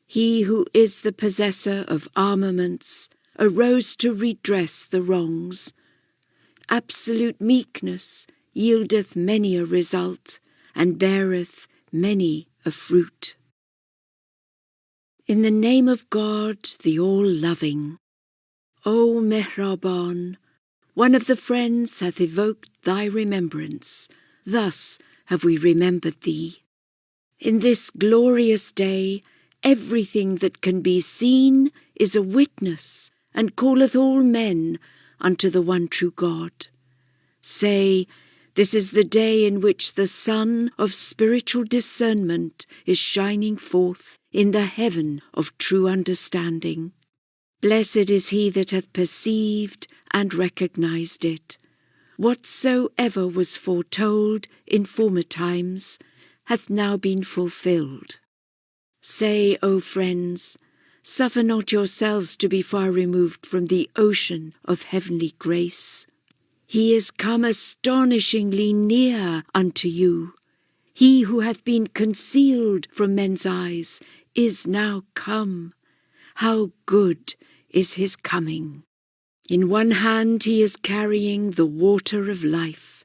S1: he who is the possessor of armaments arose to redress the wrongs. Absolute meekness yieldeth many a result, and beareth many a fruit. In the name of God, the all-loving, O Mehraban, one of the friends hath evoked thy remembrance. Thus have we remembered thee. In this glorious day, everything that can be seen is a witness, and calleth all men unto the one true God. Say, this is the day in which the sun of spiritual discernment is shining forth in the heaven of true understanding. Blessed is he that hath perceived and recognized it. Whatsoever was foretold in former times hath now been fulfilled. Say, O friends, suffer not yourselves to be far removed from the ocean of heavenly grace. He is come astonishingly near unto you. He who hath been concealed from men's eyes is now come. How good is his coming! In one hand he is carrying the water of life,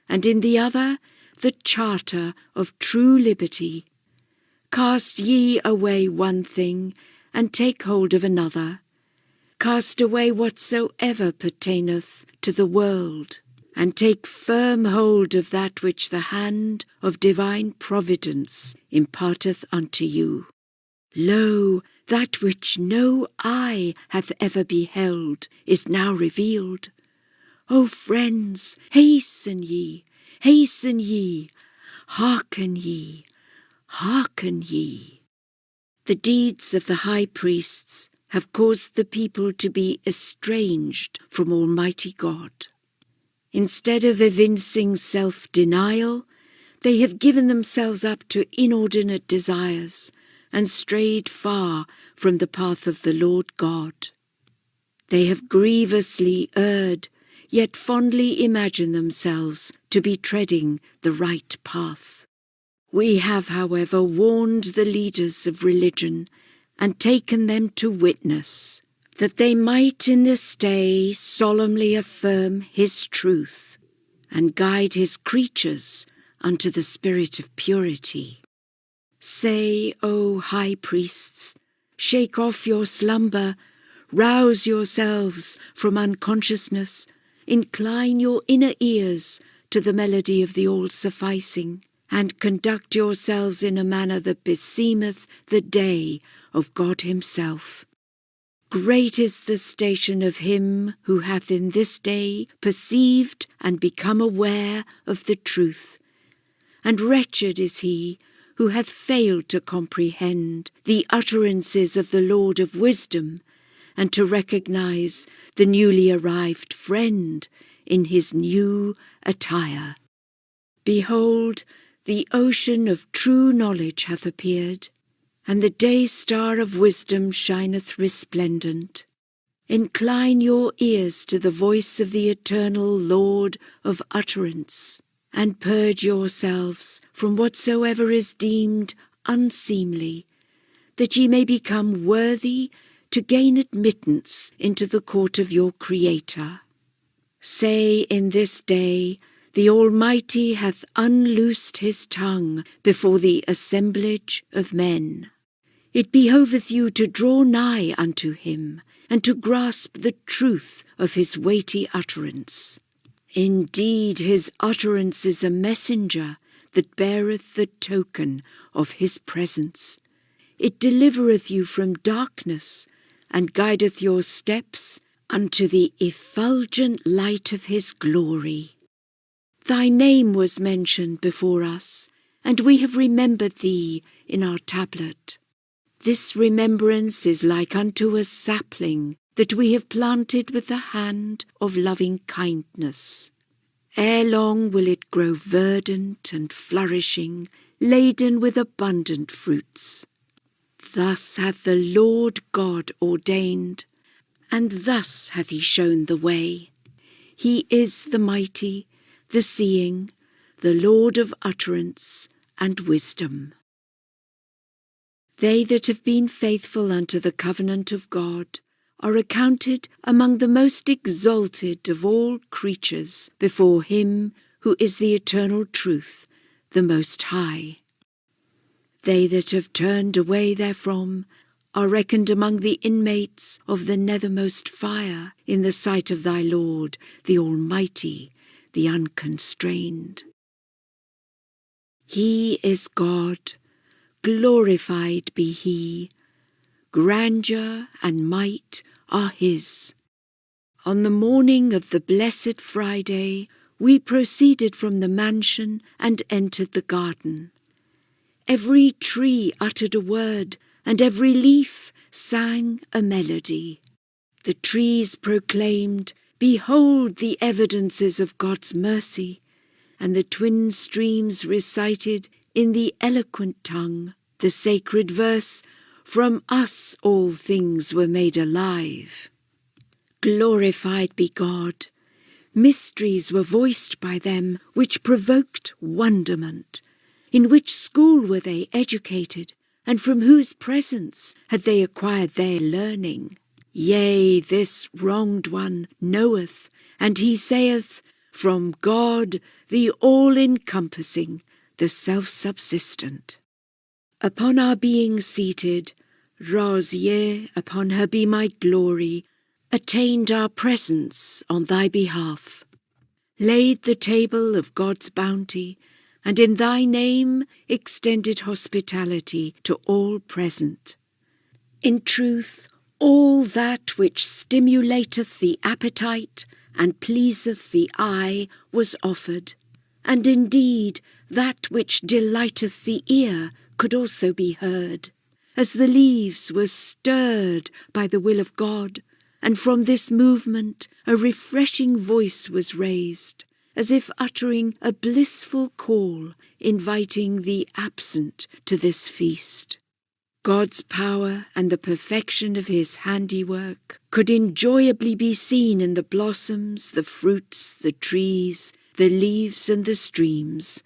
S1: and in the other the charter of true liberty. Cast ye away one thing, and take hold of another. Cast away whatsoever pertaineth to the world, and take firm hold of that which the hand of divine providence imparteth unto you. Lo, that which no eye hath ever beheld is now revealed. O friends, hasten ye, hearken ye, hearken ye. The deeds of the high priests have caused the people to be estranged from Almighty God. Instead of evincing self-denial, they have given themselves up to inordinate desires, and strayed far from the path of the Lord God. They have grievously erred, yet fondly imagine themselves to be treading the right path. We have, however, warned the leaders of religion and taken them to witness, that they might in this day solemnly affirm his truth, and guide his creatures unto the spirit of purity. Say, O high priests, shake off your slumber, rouse yourselves from unconsciousness, incline your inner ears to the melody of the all-sufficing, and conduct yourselves in a manner that beseemeth the day of God himself. Great is the station of him who hath in this day perceived and become aware of the truth, and wretched is he who hath failed to comprehend the utterances of the Lord of wisdom, and to recognize the newly arrived friend in his new attire. Behold, the ocean of true knowledge hath appeared, and the day star of wisdom shineth resplendent. Incline your ears to the voice of the eternal Lord of utterance, and purge yourselves from whatsoever is deemed unseemly, that ye may become worthy to gain admittance into the court of your Creator. Say in this day, the Almighty hath unloosed his tongue before the assemblage of men. It behoveth you to draw nigh unto him, and to grasp the truth of his weighty utterance. Indeed, his utterance is a messenger that beareth the token of his presence. It delivereth you from darkness, and guideth your steps unto the effulgent light of his glory. Thy name was mentioned before us, and we have remembered thee in our tablet. This remembrance is like unto a sapling that we have planted with the hand of loving kindness. Ere long will it grow verdant and flourishing, laden with abundant fruits. Thus hath the Lord God ordained, and thus hath he shown the way. He is the mighty, the seeing, the Lord of utterance and wisdom. They that have been faithful unto the covenant of God are accounted among the most exalted of all creatures before him who is the eternal truth, the Most High. They that have turned away therefrom are reckoned among the inmates of the nethermost fire in the sight of thy Lord, the Almighty, the Unconstrained. He is God, glorified be he. Grandeur and might are his. On the morning of the blessed Friday, we proceeded from the mansion and entered the garden. Every tree uttered a word, and every leaf sang a melody. The trees proclaimed, "Behold the evidences of God's mercy," and the twin streams recited in the eloquent tongue the sacred verse, "From us all things were made alive." Glorified be God! Mysteries were voiced by them which provoked wonderment. In which school were they educated, and from whose presence had they acquired their learning? Yea, this wronged one knoweth, and he saith, "From God, the all-encompassing, the self-subsistent." Upon our being seated, Rosier, upon her be my glory, attained our presence on thy behalf, laid the table of God's bounty, and in thy name extended hospitality to all present. In truth, all that which stimulateth the appetite and pleaseth the eye was offered, and indeed that which delighteth the ear could also be heard, as the leaves were stirred by the will of God, and from this movement a refreshing voice was raised, as if uttering a blissful call, inviting the absent to this feast. God's power and the perfection of his handiwork could enjoyably be seen in the blossoms, the fruits, the trees, the leaves, and the streams.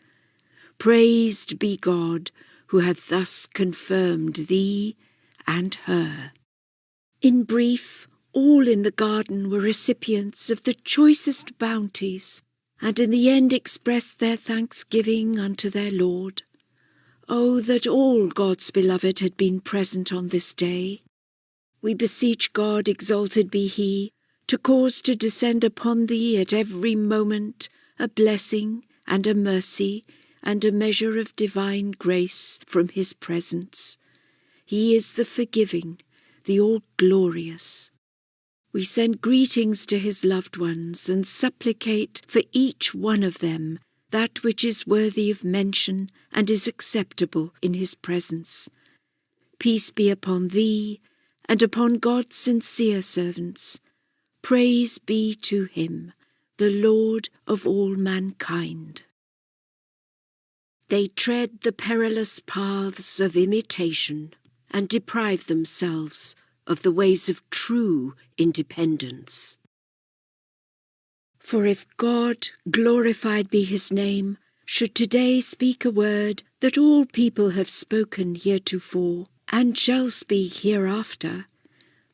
S1: Praised be God, who hath thus confirmed thee and her. In brief, all in the garden were recipients of the choicest bounties, and in the end expressed their thanksgiving unto their Lord. Oh, that all God's beloved had been present on this day! We beseech God, exalted be he, to cause to descend upon thee at every moment a blessing and a mercy and a measure of divine grace from his presence. He is the forgiving, the all-glorious. We send greetings to his loved ones and supplicate for each one of them that which is worthy of mention and is acceptable in his presence. Peace be upon thee and upon God's sincere servants. Praise be to him, the Lord of all mankind. They tread the perilous paths of imitation and deprive themselves of the ways of true independence. For if God, glorified be his name, should today speak a word that all people have spoken heretofore, and shall speak hereafter,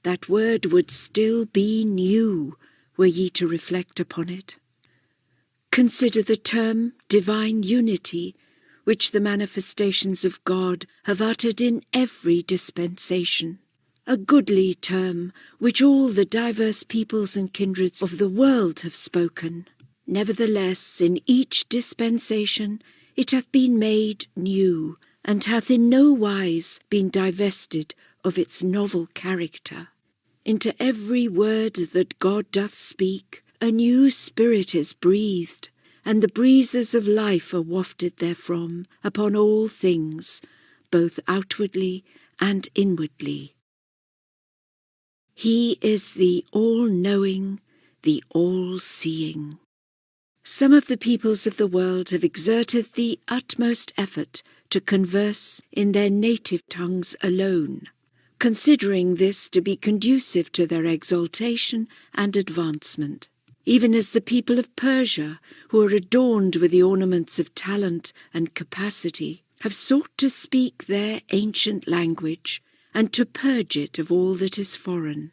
S1: that word would still be new, were ye to reflect upon it. Consider the term divine unity, which the manifestations of God have uttered in every dispensation. A goodly term, which all the diverse peoples and kindreds of the world have spoken. Nevertheless, in each dispensation it hath been made new, and hath in no wise been divested of its novel character. Into every word that God doth speak, a new spirit is breathed, and the breezes of life are wafted therefrom upon all things, both outwardly and inwardly. He is the all-knowing, the all-seeing. Some of the peoples of the world have exerted the utmost effort to converse in their native tongues alone, considering this to be conducive to their exaltation and advancement, even as the people of Persia, who are adorned with the ornaments of talent and capacity, have sought to speak their ancient language and to purge it of all that is foreign.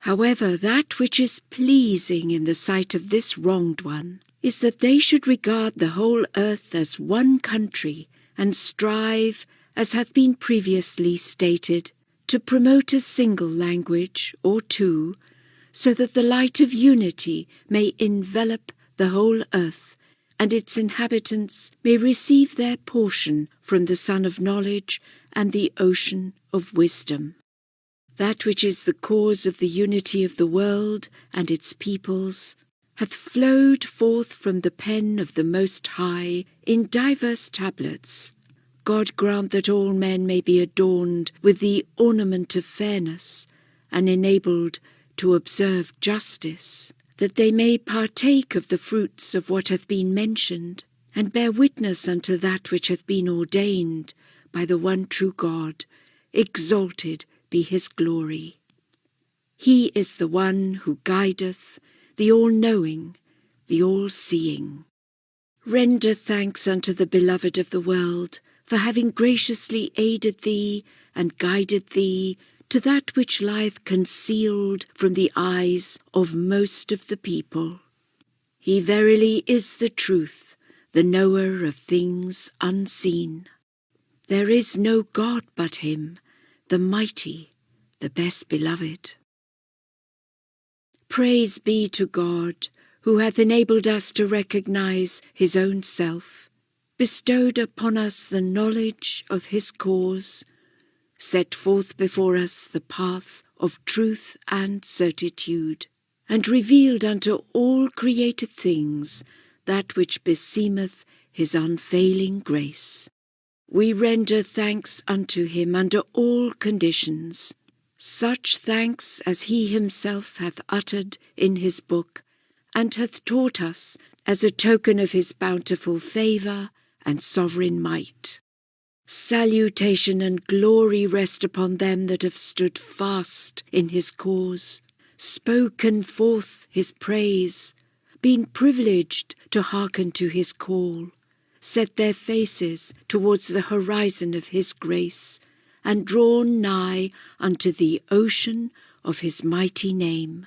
S1: However, that which is pleasing in the sight of this wronged one is that they should regard the whole earth as one country, and strive, as hath been previously stated, to promote a single language or two, so that the light of unity may envelop the whole earth, and its inhabitants may receive their portion from the sun of knowledge and the ocean of wisdom. That which is the cause of the unity of the world and its peoples hath flowed forth from the pen of the Most High in divers tablets. God grant that all men may be adorned with the ornament of fairness, and enabled to observe justice, that they may partake of the fruits of what hath been mentioned, and bear witness unto that which hath been ordained by the one true God. Exalted be his glory. He is the one who guideth, the all-knowing, the all-seeing. Render thanks unto the Beloved of the world, for having graciously aided thee and guided thee to that which lieth concealed from the eyes of most of the people. He verily is the truth, the knower of things unseen. There is no God but him, the mighty, the best beloved. Praise be to God, who hath enabled us to recognize his own self, bestowed upon us the knowledge of his cause, set forth before us the path of truth and certitude, and revealed unto all created things that which beseemeth his unfailing grace. We render thanks unto him under all conditions, such thanks as he himself hath uttered in his book, and hath taught us as a token of his bountiful favour and sovereign might. Salutation and glory rest upon them that have stood fast in his cause, spoken forth his praise, been privileged to hearken to his call, set their faces towards the horizon of his grace, and drawn nigh unto the ocean of his mighty name.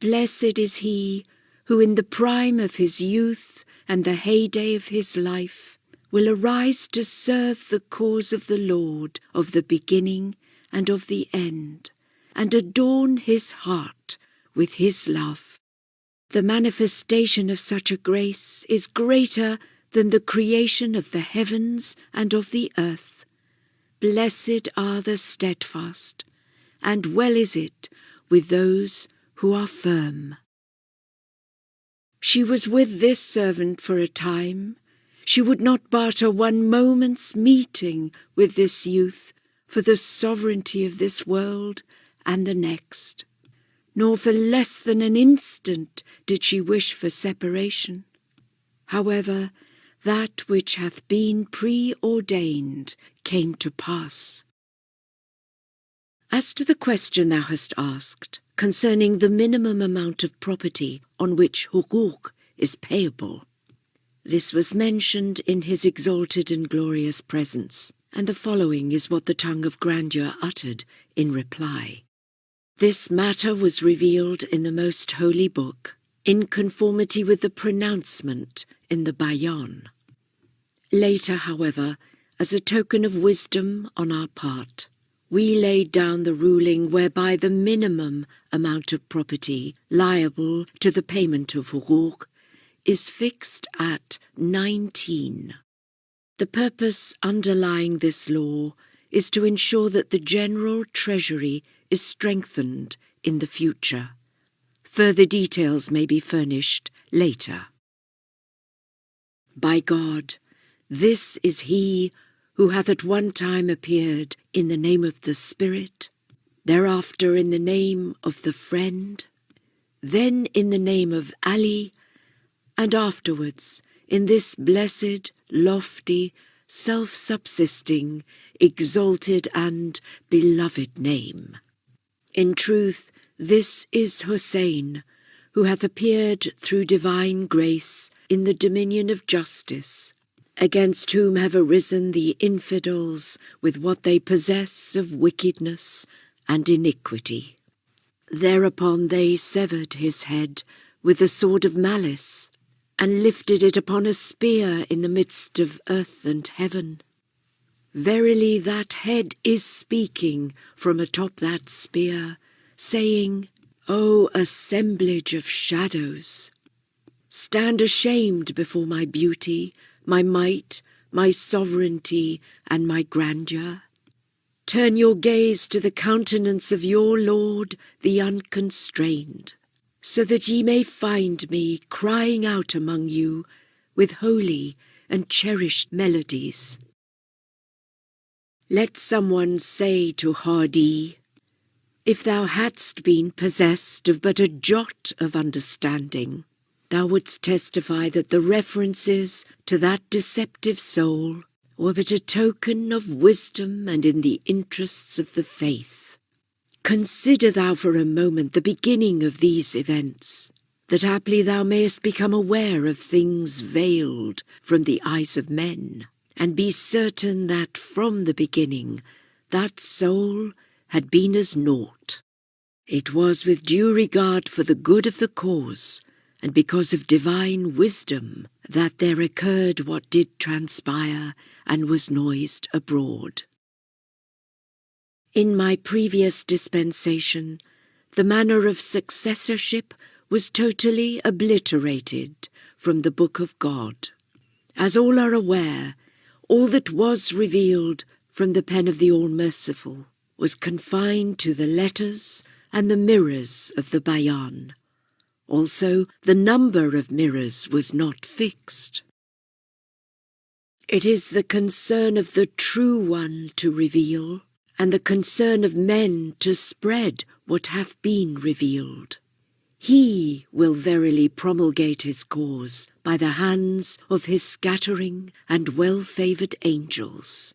S1: Blessed is he who in the prime of his youth and the heyday of his life will arise to serve the cause of the Lord of the beginning and of the end, and adorn his heart with his love. The manifestation of such a grace is greater than the creation of the heavens and of the earth. Blessed are the steadfast, and well is it with those who are firm. She was with this servant for a time. She would not barter one moment's meeting with this youth for the sovereignty of this world and the next, nor for less than an instant did she wish for separation. However, that which hath been preordained came to pass. As to the question thou hast asked concerning the minimum amount of property on which hukuk is payable, this was mentioned in his exalted and glorious presence, and the following is what the tongue of grandeur uttered in reply. This matter was revealed in the most holy book, in conformity with the pronouncement in the Bayan. Later, however, as a token of wisdom on our part, we laid down the ruling whereby the minimum amount of property liable to the payment of hukuk is fixed at 19. The purpose underlying this law is to ensure that the general treasury is strengthened in the future. Further details may be furnished later. By God, this is he who hath at one time appeared in the name of the Spirit, thereafter in the name of the Friend, then in the name of Ali, and afterwards in this blessed, lofty, self-subsisting, exalted and beloved name. In truth, this is Hussein, who hath appeared through divine grace in the dominion of justice, against whom have arisen the infidels with what they possess of wickedness and iniquity. Thereupon they severed his head with the sword of malice, and lifted it upon a spear in the midst of earth and heaven. Verily that head is speaking from atop that spear, saying, O assemblage of shadows, stand ashamed before my beauty, my might, my sovereignty, and my grandeur. Turn your gaze to the countenance of your Lord, the unconstrained, so that ye may find me crying out among you with holy and cherished melodies. Let someone say to Hadi, if thou hadst been possessed of but a jot of understanding, thou wouldst testify that the references to that deceptive soul were but a token of wisdom and in the interests of the faith. Consider thou for a moment the beginning of these events, that haply thou mayest become aware of things veiled from the eyes of men, and be certain that from the beginning that soul had been as naught. It was with due regard for the good of the cause, and because of divine wisdom, that there occurred what did transpire and was noised abroad. In my previous dispensation, the manner of successorship was totally obliterated from the Book of God. As all are aware, all that was revealed from the pen of the All-Merciful was confined to the letters and the mirrors of the Bayan. Also, the number of mirrors was not fixed. It is the concern of the True One to reveal, and the concern of men to spread what hath been revealed. He will verily promulgate his cause by the hands of his scattering and well-favoured angels.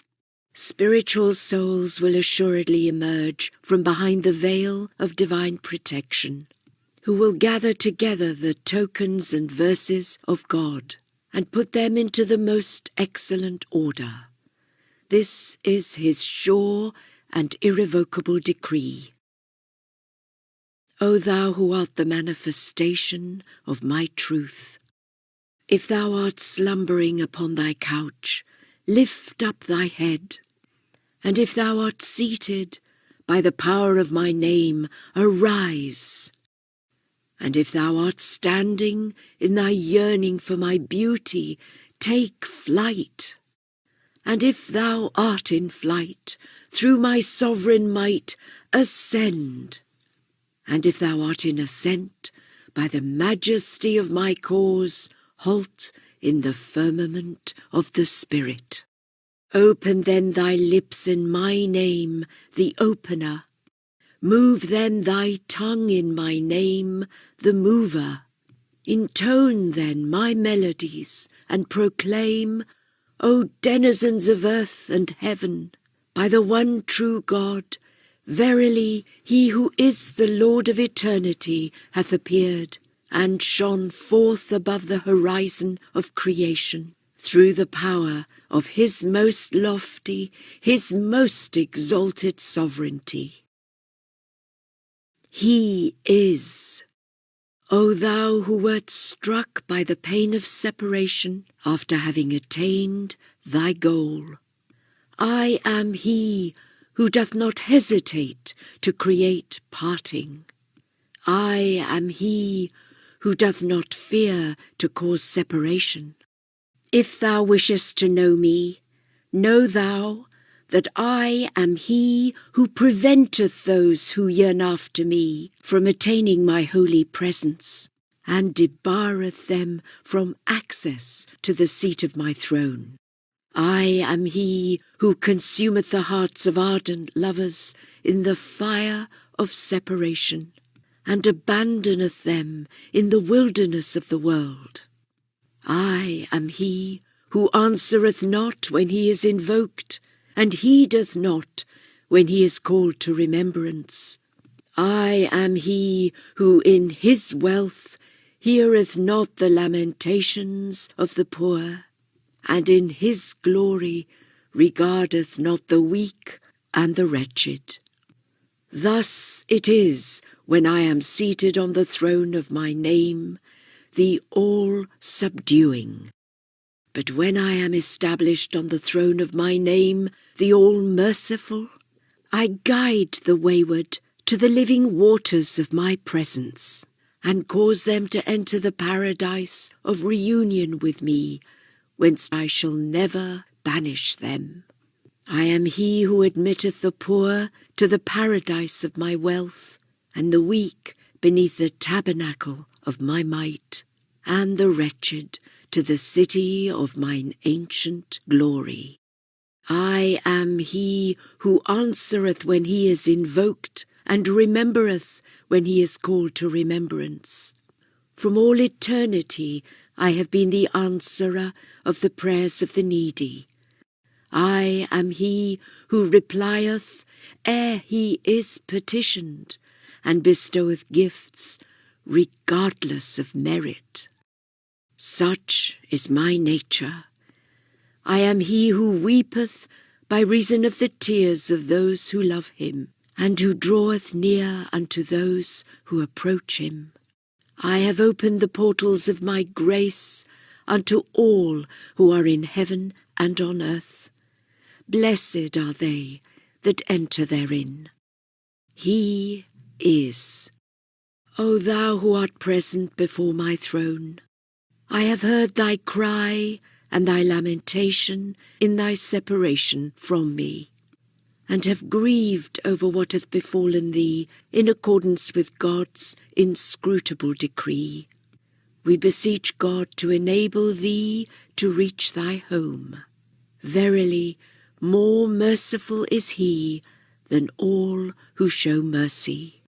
S1: Spiritual souls will assuredly emerge from behind the veil of divine protection, who will gather together the tokens and verses of God and put them into the most excellent order. This is his sure and irrevocable decree. O thou who art the manifestation of my truth, if thou art slumbering upon thy couch, lift up thy head, and if thou art seated, by the power of my name, arise. And if thou art standing in thy yearning for my beauty, take flight. And if thou art in flight, through my sovereign might, ascend. And if thou art in ascent, by the majesty of my cause, halt in the firmament of the Spirit. Open then thy lips in my name, the opener. Move then thy tongue in my name, the mover. Intone then my melodies, and proclaim, O denizens of earth and heaven, by the one true God, Verily, he who is the Lord of eternity hath appeared, and shone forth above the horizon of creation, through the power of his most lofty, his most exalted sovereignty. He is. O thou who wert struck by the pain of separation after having attained thy goal, I am he who doth not hesitate to create parting. I am he who doth not fear to cause separation. If thou wishest to know me, know thou that I am he who preventeth those who yearn after me from attaining my holy presence, and debarreth them from access to the seat of my throne. I am he who consumeth the hearts of ardent lovers in the fire of separation, and abandoneth them in the wilderness of the world. I am he who answereth not when he is invoked, and heedeth not when he is called to remembrance. I am he who in his wealth heareth not the lamentations of the poor, and in his glory regardeth not the weak and the wretched. Thus it is when I am seated on the throne of my name, the all-subduing. But when I am established on the throne of my name, the all-merciful, I guide the wayward to the living waters of my presence, and cause them to enter the paradise of reunion with me, whence I shall never banish them. I am he who admitteth the poor to the paradise of my wealth, and the weak beneath the tabernacle of my might, and the wretched to the city of mine ancient glory. I am he who answereth when he is invoked, and remembereth when he is called to remembrance. From all eternity I have been the answerer of the prayers of the needy. I am he who replieth ere he is petitioned, and bestoweth gifts regardless of merit. Such is my nature. I am he who weepeth by reason of the tears of those who love him, and who draweth near unto those who approach him. I have opened the portals of my grace unto all who are in heaven and on earth. Blessed are they that enter therein. He is. O thou who art present before my throne, I have heard thy cry and thy lamentation in thy separation from me, and have grieved over what hath befallen thee in accordance with God's inscrutable decree. We beseech God to enable thee to reach thy home. Verily, more merciful is he than all who show mercy.